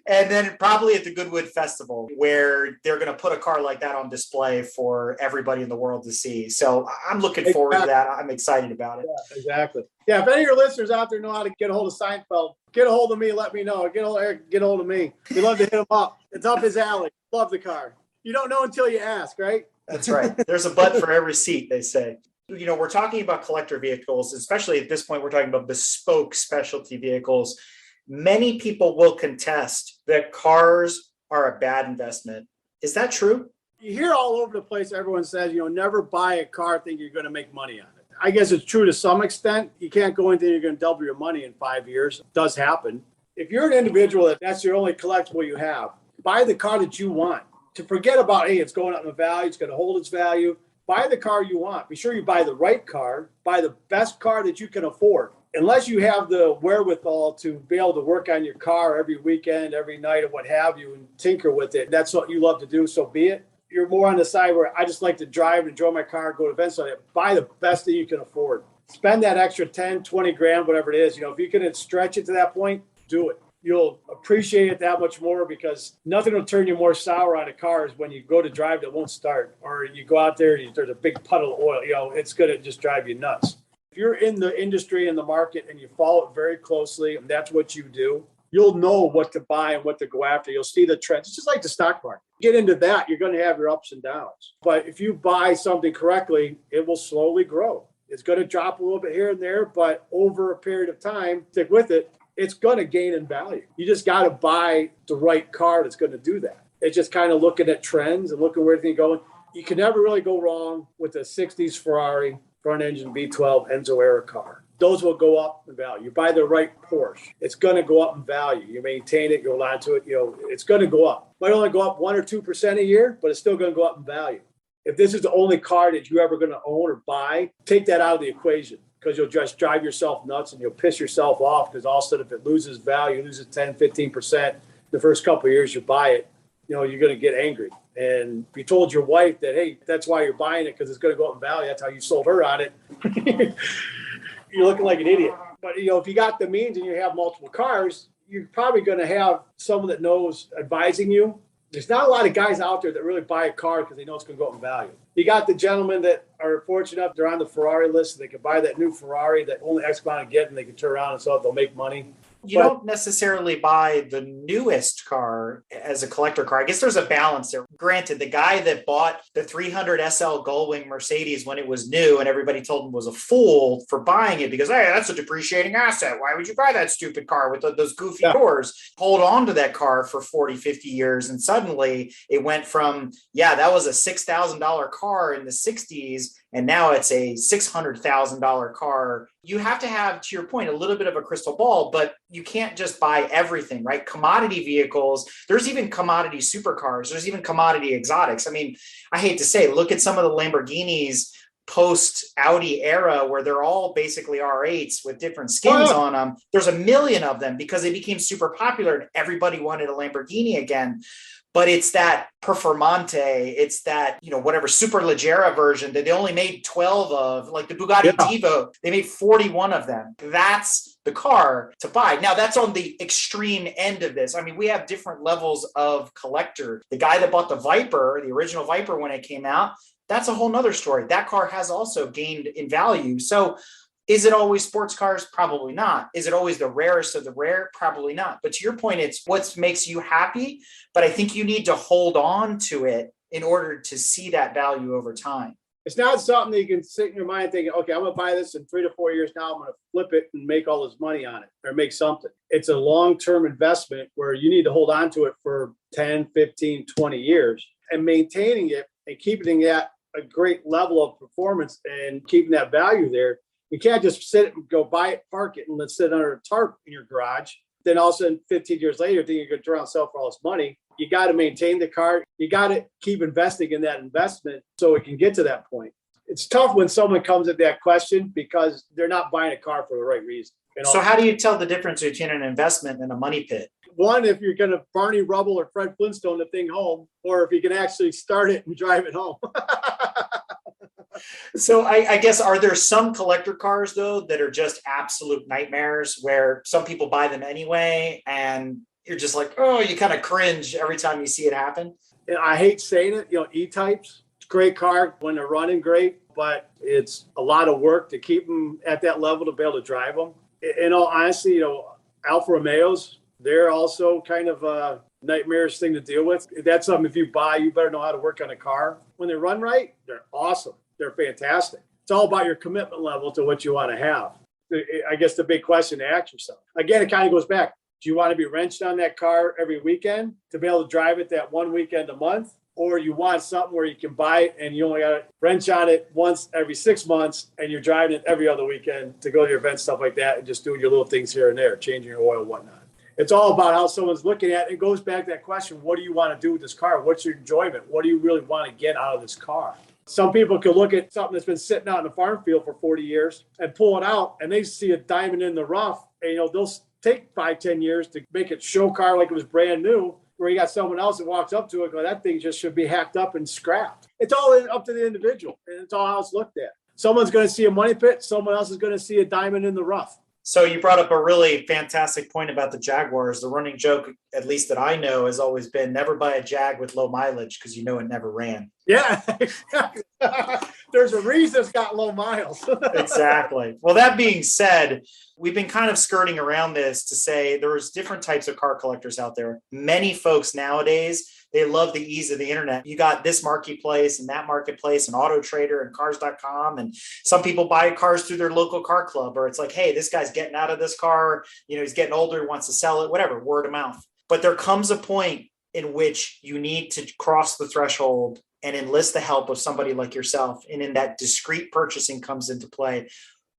and then probably at the Goodwood Festival, where they're going to put a car like that on display for everybody in the world to see. So I'm looking forward to that. I'm excited about it. Yeah, exactly. Yeah, if any of your listeners out there know how to get a hold of Seinfeld, get a hold of me, let me know. Get a hold of me. We'd love to hit him up. It's up his alley. Love the car. You don't know until you ask, right? That's right. There's a butt for every seat, they say. We're talking about collector vehicles, especially at this point, we're talking about bespoke specialty vehicles. Many people will contest that cars are a bad investment. Is that true? You hear all over the place, everyone says, never buy a car thinking you're going to make money on it. I guess it's true to some extent. You can't go into you're going to double your money in 5 years. It does happen. If you're an individual that's your only collectible you have, buy the car that you want. To forget about, hey, it's going up in value, it's going to hold its value. Buy the car you want. Be sure you buy the right car. Buy the best car that you can afford. Unless you have the wherewithal to be able to work on your car every weekend, every night, or what have you, and tinker with it, that's what you love to do, so be it. You're more on the side where I just like to drive and enjoy my car, go to events on it. Buy the best that you can afford. Spend that extra 10, 20 grand, whatever it is. If you can stretch it to that point, do it. You'll appreciate it that much more because nothing will turn you more sour on a car is when you go to drive that won't start, or you go out there and there's a big puddle of oil. It's going to just drive you nuts. If you're in the industry and the market and you follow it very closely and that's what you do, you'll know what to buy and what to go after. You'll see the trends. It's just like the stock market. Get into that, you're going to have your ups and downs. But if you buy something correctly, it will slowly grow. It's going to drop a little bit here and there, but over a period of time, stick with it. It's going to gain in value. You just got to buy the right car that's going to do that. It's just kind of looking at trends and looking where everything's going. You can never really go wrong with a 60s Ferrari front engine V12 Enzo era car. Those will go up in value. You buy the right Porsche, it's going to go up in value. You maintain it, you hold on to it, it's going to go up. Might only go up 1 or 2% a year, but it's still going to go up in value. If this is the only car that you're ever going to own or buy, take that out of the equation because you'll just drive yourself nuts and you'll piss yourself off because all of a sudden if it loses value, loses 10, 15%, the first couple of years you buy it, you're going to get angry. And if you told your wife that, hey, that's why you're buying it because it's going to go up in value, that's how you sold her on it, you're looking like an idiot. But, if you got the means and you have multiple cars, you're probably going to have someone that knows advising you. There's not a lot of guys out there that really buy a car because they know it's going to go up in value. You got the gentlemen that are fortunate enough, they're on the Ferrari list. They can buy that new Ferrari that only X amount of get and they can turn around and sell it. They'll make money. You don't necessarily buy the newest car as a collector car. I guess there's a balance there. Granted, the guy that bought the 300 SL Gullwing Mercedes when it was new and everybody told him was a fool for buying it because, hey, that's a depreciating asset. Why would you buy that stupid car with those goofy doors? Hold on to that car for 40, 50 years. And suddenly it went from, that was a $6,000 car in the 60s. And now it's a $600,000 car. You have to have, to your point, a little bit of a crystal ball, but you can't just buy everything, right? Commodity vehicles, there's even commodity supercars, there's even commodity exotics. I mean, I hate to say, look at some of the Lamborghinis post Audi era where they're all basically R8s with different skins on them. There's a million of them because they became super popular and everybody wanted a Lamborghini again. But it's that Performante, it's that, whatever Superleggera version that they only made 12 of, like the Bugatti Divo, they made 41 of them. That's the car to buy. Now, that's on the extreme end of this. I mean, we have different levels of collector. The guy that bought the Viper, the original Viper when it came out, that's a whole nother story. That car has also gained in value. So is it always sports cars? Probably not. Is it always the rarest of the rare? Probably not. But to your point, it's what makes you happy. But I think you need to hold on to it in order to see that value over time. It's not something that you can sit in your mind thinking, okay, I'm going to buy this in 3 to 4 years now. I'm going to flip it and make all this money on it or make something. It's a long-term investment where you need to hold on to it for 10, 15, 20 years and maintaining it and keeping it at a great level of performance and keeping that value there. You can't just sit and go buy it, park it, and let's sit under a tarp in your garage. Then all of a sudden, 15 years later, think you're going to turn around and sell for all this money. You got to maintain the car. You got to keep investing in that investment so it can get to that point. It's tough when someone comes at that question because they're not buying a car for the right reason. So how do you tell the difference between an investment and a money pit? One, if you're going to Barney Rubble or Fred Flintstone the thing home, or if you can actually start it and drive it home. So I guess, are there some collector cars, though, that are just absolute nightmares where some people buy them anyway and you're just like, oh, you kind of cringe every time you see it happen? And I hate saying it, E-types, it's a great car when they're running great, but it's a lot of work to keep them at that level to be able to drive them. In all honesty, Alfa Romeos, they're also kind of a nightmarish thing to deal with. That's something, if you buy, you better know how to work on a car. When they run right, they're awesome. They're fantastic. It's all about your commitment level to what you want to have. I guess the big question to ask yourself. Again, it kind of goes back. Do you want to be wrenched on that car every weekend to be able to drive it that one weekend a month? Or you want something where you can buy it and you only got to wrench on it once every 6 months and you're driving it every other weekend to go to your events, stuff like that, and just doing your little things here and there, changing your oil, whatnot. It's all about how someone's looking at it. It goes back to that question, what do you want to do with this car? What's your enjoyment? What do you really want to get out of this car? Some people could look at something that's been sitting out in the farm field for 40 years and pull it out and they see a diamond in the rough. And, they'll take 5-10 years to make it show car like it was brand new, where you got someone else that walks up to it and go, that thing just should be hacked up and scrapped. It's all up to the individual, and it's all how it's looked at. Someone's going to see a money pit. Someone else is going to see a diamond in the rough. So you brought up a really fantastic point about the Jaguars. The running joke, at least that I know, has always been never buy a Jag with low mileage because it never ran. Yeah, exactly. There's a reason it's got low miles. Exactly. Well, that being said, we've been kind of skirting around this to say there's different types of car collectors out there. Many folks nowadays, they love the ease of the internet. You got this marketplace and that marketplace and Auto Trader and cars.com. And some people buy cars through their local car club, or it's like, hey, this guy's getting out of this car. He's getting older, wants to sell it, whatever, word of mouth. But there comes a point in which you need to cross the threshold and enlist the help of somebody like yourself. And in that discrete purchasing comes into play.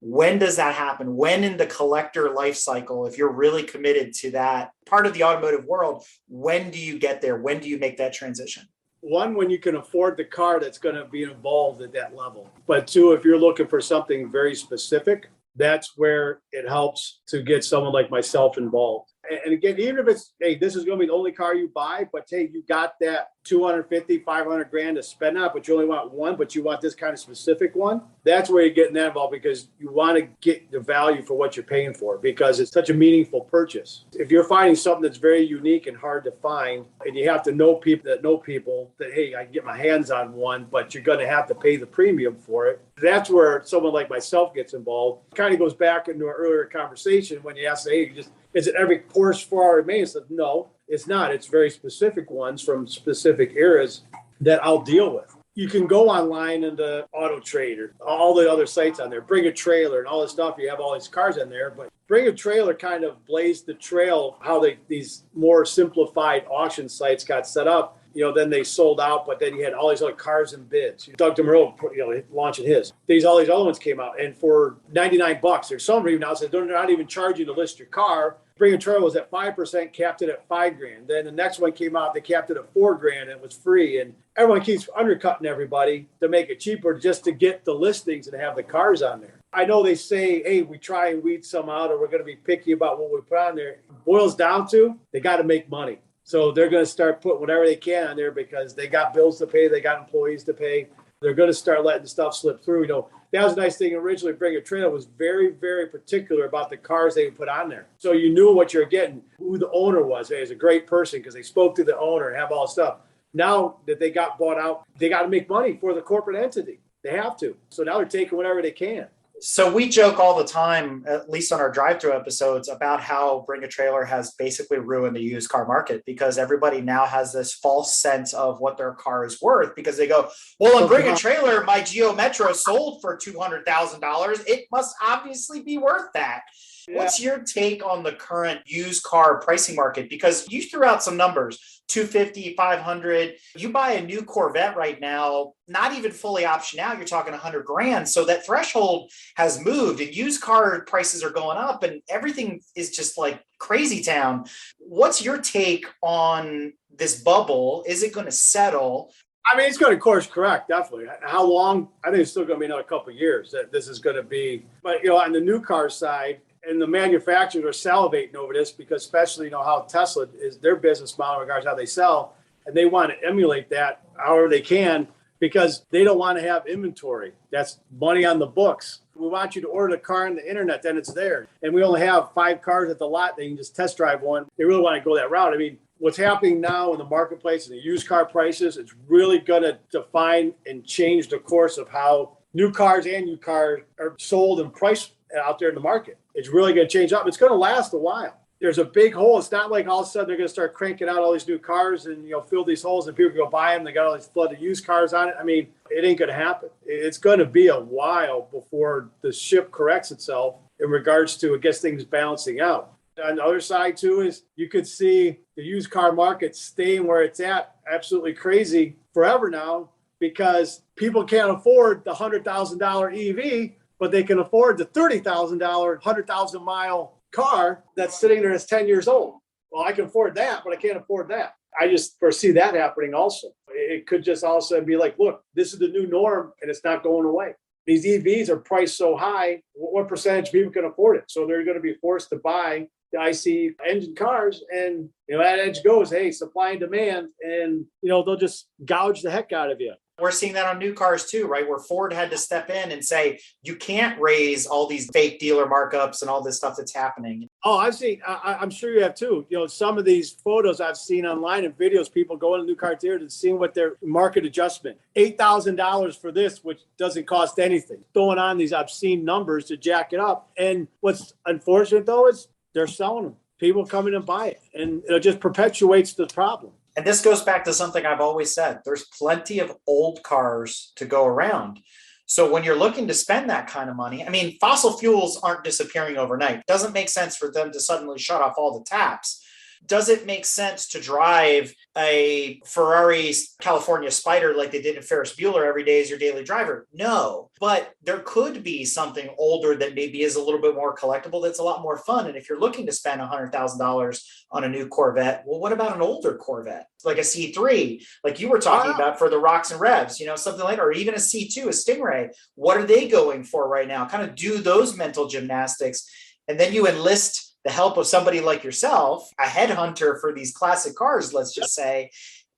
When does that happen? When in the collector life cycle, if you're really committed to that part of the automotive world, when do you get there? When do you make that transition? One, when you can afford the car that's going to be involved at that level. But two, if you're looking for something very specific, that's where it helps to get someone like myself involved. And again, even if it's, hey, this is going to be the only car you buy, but hey, you got that 250, 500 grand to spend on it, but you only want one, but you want this kind of specific one. That's where you're getting that involved, because you want to get the value for what you're paying for, because it's such a meaningful purchase. If you're finding something that's very unique and hard to find, and you have to know people that, hey, I can get my hands on one, but you're going to have to pay the premium for it. That's where someone like myself gets involved. It kind of goes back into our earlier conversation when you asked, hey, is it every Porsche, Ferrari, Main? Said, no, it's not. It's very specific ones from specific eras that I'll deal with. You can go online into Auto Trader, all the other sites on there, Bring a Trailer and all this stuff. You have all these cars on there, but Bring a Trailer kind of blazed the trail of how these more simplified auction sites got set up. Then they sold out, but then you had all these other cars and bids. Doug DeMuro, launching his. All these other ones came out, and for $99, there's some even now says they're not even charging to list your car. Bring a Trailer was at 5%, capped it at $5,000. Then the next one came out, they capped it at $4,000, and it was free. And everyone keeps undercutting everybody to make it cheaper just to get the listings and have the cars on there. I know they say, hey, we try and weed some out, or we're going to be picky about what we put on there. It boils down to they got to make money. So they're going to start putting whatever they can on there because they got bills to pay, they got employees to pay. They're going to start letting stuff slip through. That was a nice thing. Originally, Bring a Trailer was very, very particular about the cars they would put on there. So you knew what you're getting, who the owner was. He was a great person because they spoke to the owner and have all the stuff. Now that they got bought out, they got to make money for the corporate entity. They have to. So now they're taking whatever they can. So we joke all the time, at least on our drive-through episodes, about how Bring a Trailer has basically ruined the used car market, because everybody now has this false sense of what their car is worth, because they go, well, on Bring a Trailer, my Geo Metro sold for $200,000. It must obviously be worth that. Yeah. What's your take on the current used car pricing market? Because you threw out some numbers, 250, 500. You buy a new Corvette right now, not even fully optioned out, you're talking 100 grand. So that threshold has moved, and used car prices are going up, and everything is just like crazy town. What's your take on this bubble? Is it going to settle? I mean, it's going to course correct, definitely. How long? I think it's still going to be another couple of years that this is going to be. But, on the new car side, and the manufacturers are salivating over this, because especially, how Tesla is their business model in regards to how they sell, and they want to emulate that however they can, because they don't want to have inventory. That's money on the books. We want you to order the car on the internet, then it's there. And we only have 5 cars at the lot. They can just test drive one. They really want to go that route. I mean, what's happening now in the marketplace and the used car prices, it's really going to define and change the course of how new cars and used cars are sold and priced out there in the market. It's really going to change up. It's going to last a while. There's a big hole. It's not like all of a sudden they're going to start cranking out all these new cars and, fill these holes and people go buy them. They got all these flood of used cars on it. I mean, it ain't going to happen. It's going to be a while before the ship corrects itself in regards to, it gets things balancing out. On the other side, too, is you could see the used car market staying where it's at, absolutely crazy forever now, because people can't afford the $100,000 EV, but they can afford the $30,000, 100,000 mile car that's sitting there that's 10 years old. Well, I can afford that, but I can't afford that. I just foresee that happening also. It could just all of a sudden be like, look, this is the new norm and it's not going away. These EVs are priced so high, what percentage of people can afford it? So they're going to be forced to buy the IC engine cars. And, that edge goes, hey, supply and demand. And, they'll just gouge the heck out of you. We're seeing that on new cars too, right? Where Ford had to step in and say, you can't raise all these fake dealer markups and all this stuff that's happening. Oh, I've seen, I'm sure you have too. Some of these photos I've seen online and videos, people going to new car dealers and seeing what their market adjustment, $8,000 for this, which doesn't cost anything. Throwing on these obscene numbers to jack it up. And what's unfortunate though is they're selling them. People come in and buy it, and it just perpetuates the problem. And this goes back to something I've always said. There's plenty of old cars to go around. So when you're looking to spend that kind of money, I mean, fossil fuels aren't disappearing overnight. It doesn't make sense for them to suddenly shut off all the taps. Does it make sense to drive a Ferrari California Spider like they did in Ferris Bueller every day as your daily driver? No, but there could be something older that maybe is a little bit more collectible that's a lot more fun. And if you're looking to spend $100,000 on a new Corvette, well, what about an older Corvette? Like a C3, like you were talking about for the Rocks and Revs, something like, or even a C2, a Stingray. What are they going for right now? Kind of do those mental gymnastics. And then you enlist the help of somebody like yourself, a headhunter for these classic cars, let's just say,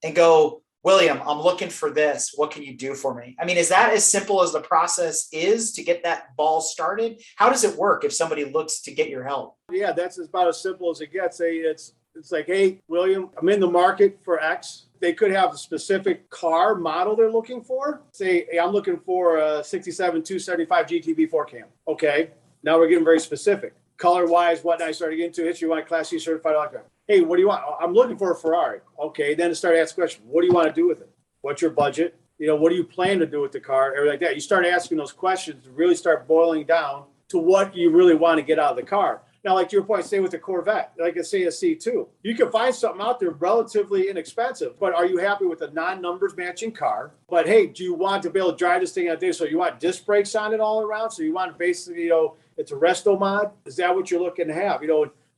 and go, William, I'm looking for this. What can you do for me? I mean, is that as simple as the process is to get that ball started? How does it work if somebody looks to get your help? Yeah, that's about as simple as it gets. It's like, hey, William, I'm in the market for X. They could have a specific car model they're looking for. Say, hey, I'm looking for a 67 275 GTB 4 cam. Okay, now we're getting very specific. Color-wise, what I started getting into, history, you want a Class C certified electric. Hey, what do you want? I'm looking for a Ferrari. Okay, then to start asking questions. What do you want to do with it? What's your budget? What do you plan to do with the car? Everything like that. You start asking those questions to really start boiling down to what you really want to get out of the car. Now, like to your point, say with a Corvette, like I say a C2, you can find something out there relatively inexpensive, but are you happy with a non-numbers matching car? But hey, do you want to be able to drive this thing out there? So you want disc brakes on it all around? So you want basically, it's a resto mod? Is that what you're looking to have?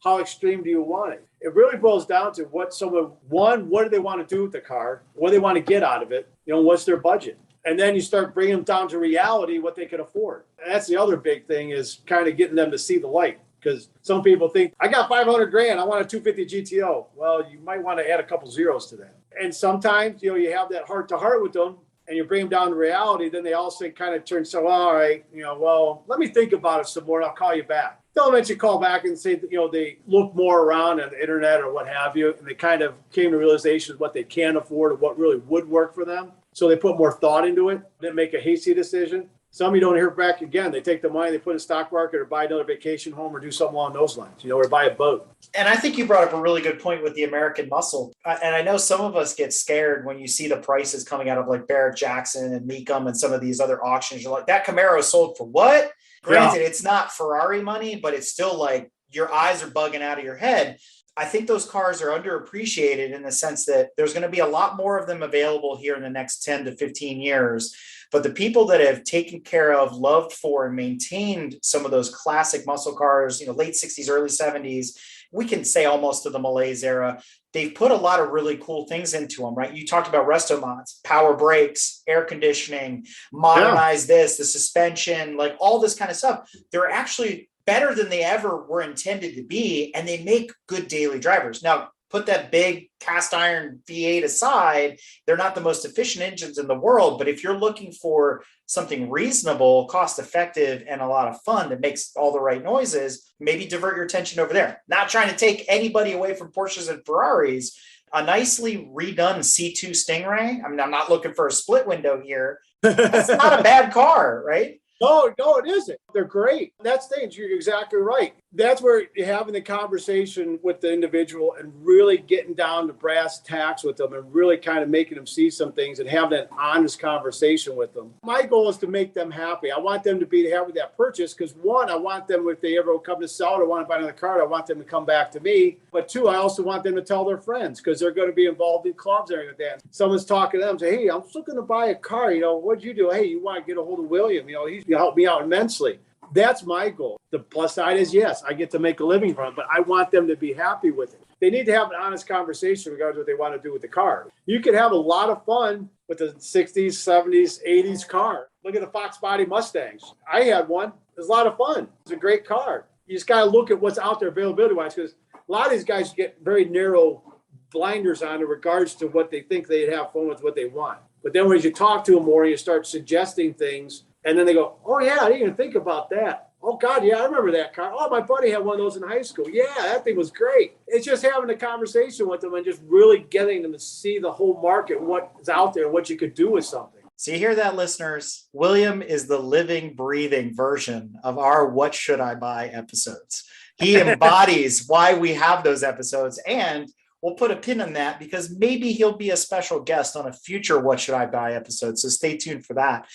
How extreme do you want it? It really boils down to what do they want to do with the car? What do they want to get out of it? What's their budget? And then you start bringing them down to reality, what they can afford. And that's the other big thing is kind of getting them to see the light. Because some people think, I got 500 grand, I want a 250 GTO. Well, you might want to add a couple zeros to that. And sometimes, you have that heart to heart with them and you bring them down to reality. Then they also kind of turn, so, all right, well, let me think about it some more and I'll call you back. They'll eventually call back and say, they look more around on the internet or what have you. And they kind of came to realization of what they can afford and what really would work for them. So they put more thought into it, didn't make a hasty decision. Some you don't hear back again. They take the money, they put it in the stock market or buy another vacation home or do something along those lines, or buy a boat. And I think you brought up a really good point with the American muscle. And I know some of us get scared when you see the prices coming out of like Barrett-Jackson and Mecum and some of these other auctions. You're like, that Camaro sold for what? Granted, It's not Ferrari money, but it's still like your eyes are bugging out of your head. I think those cars are underappreciated in the sense that there's going to be a lot more of them available here in the next 10 to 15 years. But the people that have taken care of, loved for, and maintained some of those classic muscle cars, late 60s, early 70s, we can say almost to the Malaise era, they've put a lot of really cool things into them, right? You talked about resto mods, power brakes, air conditioning, modernize this, the suspension, like all this kind of stuff. They're actually better than they ever were intended to be, and they make good daily drivers. Now, put that big cast iron V8 aside, they're not the most efficient engines in the world, but if you're looking for something reasonable, cost effective, and a lot of fun that makes all the right noises, maybe divert your attention over there. Not trying to take anybody away from Porsches and Ferraris. A nicely redone C2 Stingray, I mean, I'm not looking for a split window here. That's not a bad car, right? No, it isn't. They're great. That's the thing. You're exactly right. That's where you're having the conversation with the individual and really getting down to brass tacks with them and really kind of making them see some things and having an honest conversation with them. My goal is to make them happy. I want them to be happy with that purchase because one, I want them, if they ever come to sell it or want to buy another car, I want them to come back to me. But two, I also want them to tell their friends because they're going to be involved in clubs and everything like that. Someone's talking to them, say, hey, I'm just looking to buy a car. What'd you do? Hey, you want to get a hold of William? He's helped me out immensely. That's my goal. The plus side is, yes, I get to make a living from it, but I want them to be happy with it. They need to have an honest conversation regarding what they want to do with the car. You can have a lot of fun with the 60s, 70s, 80s car. Look at the Fox body Mustangs. I had one. It was a lot of fun. It's a great car. You just got to look at what's out there availability-wise because a lot of these guys get very narrow blinders on in regards to what they think they'd have fun with, what they want. But then when you talk to them more, you start suggesting things, and then they go, oh, yeah, I didn't even think about that. Oh, God, yeah, I remember that car. Oh, my buddy had one of those in high school. Yeah, that thing was great. It's just having a conversation with them and just really getting them to see the whole market, what's out there, what you could do with something. So you hear that, listeners? William is the living, breathing version of our What Should I Buy episodes. He embodies why we have those episodes, and we'll put a pin in that because maybe he'll be a special guest on a future What Should I Buy episode. So stay tuned for that.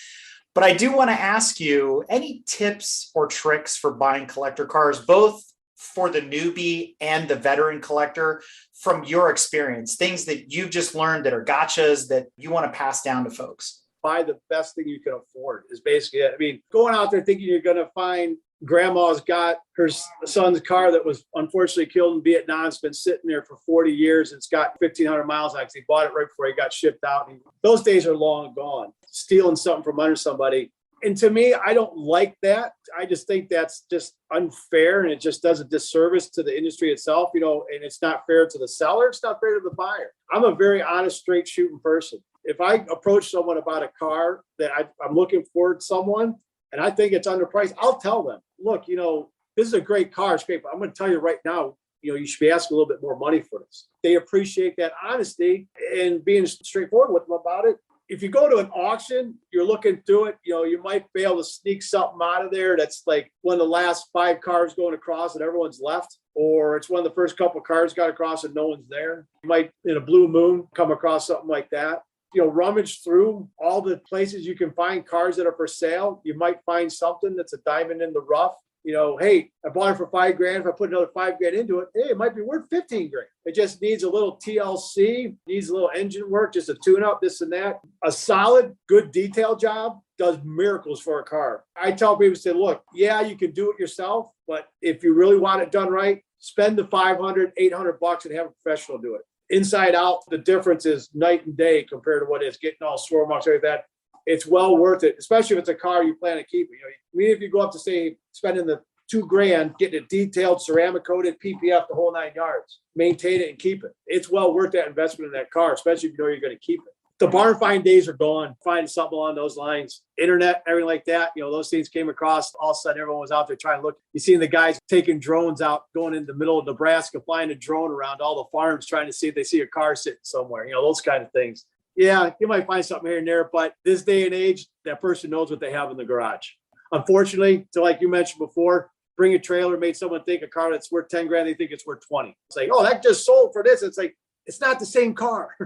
But I do want to ask you any tips or tricks for buying collector cars, both for the newbie and the veteran collector from your experience, things that you've just learned that are gotchas that you want to pass down to folks. Buy the best thing you can afford is basically it. I mean, going out there thinking you're going to find grandma's got her son's car that was unfortunately killed in Vietnam. It's been sitting there for 40 years. It's got 1,500 miles on it. He bought it right before he got shipped out. Those days are long gone. Stealing something from under somebody, And to me, I don't like that. I just think that's just unfair, and it just does a disservice to the industry itself, and it's not fair to the seller. It's not fair to the buyer. I'm a very honest, straight shooting person. If I approach someone about a car that I'm looking for someone and I think it's underpriced, I'll tell them, look, this is a great car. It's great, but I'm going to tell you right now, you should be asking a little bit more money for this. They appreciate that honesty and being straightforward with them about it. If you go to an auction, you're looking through it, you might be able to sneak something out of there that's like one of the last 5 cars going across and everyone's left, or it's one of the first couple cars got across and no one's there. You might, in a blue moon, come across something like that. Rummage through all the places you can find cars that are for sale. You might find something that's a diamond in the rough. Hey, I bought it for $5,000. If I put another $5,000 into it, hey, it might be worth $15,000. It just needs a little TLC, needs a little engine work, just a tune up, this and that. A solid, good detail job does miracles for a car. I tell people, say, look, yeah, you can do it yourself, but if you really want it done right, spend the $500, $800 and have a professional do it. Inside out, the difference is night and day compared to what it's getting all swirl marks like that. It's well worth it, especially if it's a car you plan to keep. If you go up to say spending the $2,000, getting it detailed, ceramic coated, PPF, the whole 9 yards, maintain it and keep it. It's well worth that investment in that car, especially if you know you're going to keep it. The barn find days are gone. Find something along those lines. Internet, everything like that. Those things came across. All of a sudden, everyone was out there trying to look. You see the guys taking drones out, going in the middle of Nebraska, flying a drone around all the farms, trying to see if they see a car sitting somewhere. Those kind of things. Yeah, you might find something here and there, but this day and age, that person knows what they have in the garage. Unfortunately, so like you mentioned before, bring a trailer made someone think a car that's worth $10,000, they think it's worth 20. It's like, oh, that just sold for this. It's like, it's not the same car.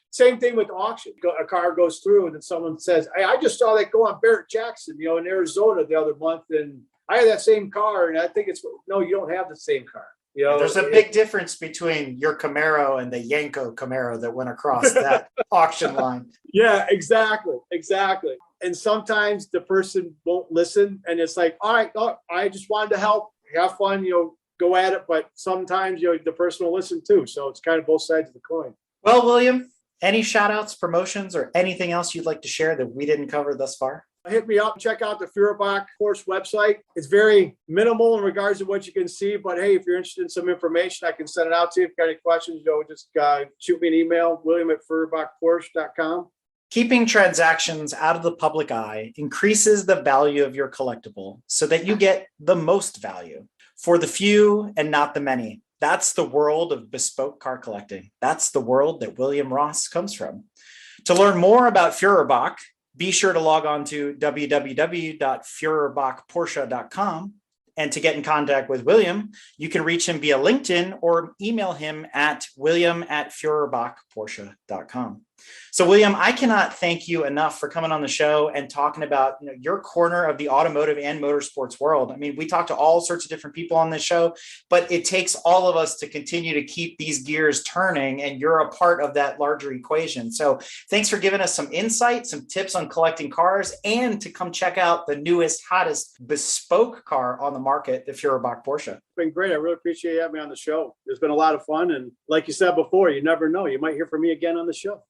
Same thing with auction. A car goes through and then someone says, hey, I just saw that go on Barrett Jackson, in Arizona the other month. And I had that same car. And I think no, you don't have the same car. There's a big difference between your Camaro and the Yanko Camaro that went across that auction line. Yeah, exactly. And sometimes the person won't listen. And it's like, all right, I just wanted to help. Have fun, go at it. But sometimes, the person will listen too. So it's kind of both sides of the coin. Well, William, any shout outs, promotions, or anything else you'd like to share that we didn't cover thus far? Hit me up. Check out the Führerbach Porsche website. It's very minimal in regards to what you can see, but hey, if you're interested in some information, I can send it out to you. If you've got any questions, just shoot me an email, william@Führerbachporsche.com. Keeping transactions out of the public eye increases the value of your collectible so that you get the most value for the few and not the many. That's the world of bespoke car collecting. That's the world that William Ross comes from. To learn more about Führerbach, be sure to log on to www.Führerbachporsche.com. And to get in contact with William, you can reach him via LinkedIn or email him at william@Führerbachporsche.com. So, William, I cannot thank you enough for coming on the show and talking about your corner of the automotive and motorsports world. I mean, we talk to all sorts of different people on this show, but it takes all of us to continue to keep these gears turning, and you're a part of that larger equation. So thanks for giving us some insight, some tips on collecting cars, and to come check out the newest, hottest bespoke car on the market, the Führerbach Porsche. It's been great. I really appreciate you having me on the show. It's been a lot of fun. And like you said before, you never know. You might hear from me again on the show.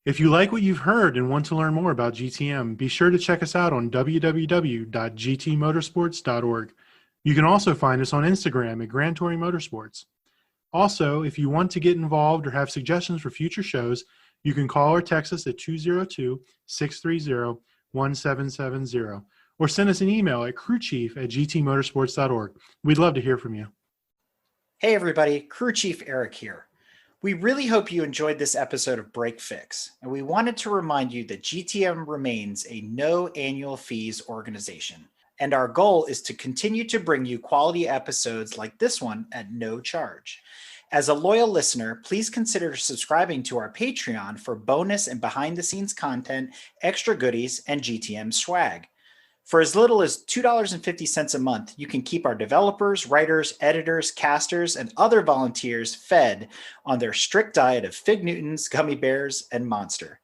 If you like what you've heard and want to learn more about GTM, be sure to check us out on www.gtmotorsports.org. You can also find us on Instagram at Grand Touring Motorsports. Also, if you want to get involved or have suggestions for future shows, you can call or text us at 202-630-1770 or send us an email at crewchief@gtmotorsports.org. We'd love to hear from you. Hey everybody, Crew Chief Eric here. We really hope you enjoyed this episode of Break Fix, and we wanted to remind you that GTM remains a no annual fees organization, and our goal is to continue to bring you quality episodes like this one at no charge. As a loyal listener, please consider subscribing to our Patreon for bonus and behind-the-scenes content, extra goodies, and GTM swag. For as little as $2.50 a month, you can keep our developers, writers, editors, casters, and other volunteers fed on their strict diet of Fig Newtons, gummy bears, and Monster.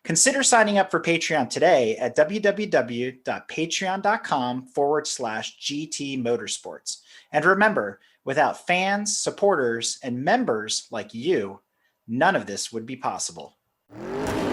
Consider signing up for Patreon today at www.patreon.com/GT Motorsports. And remember, without fans, supporters, and members like you, none of this would be possible. you.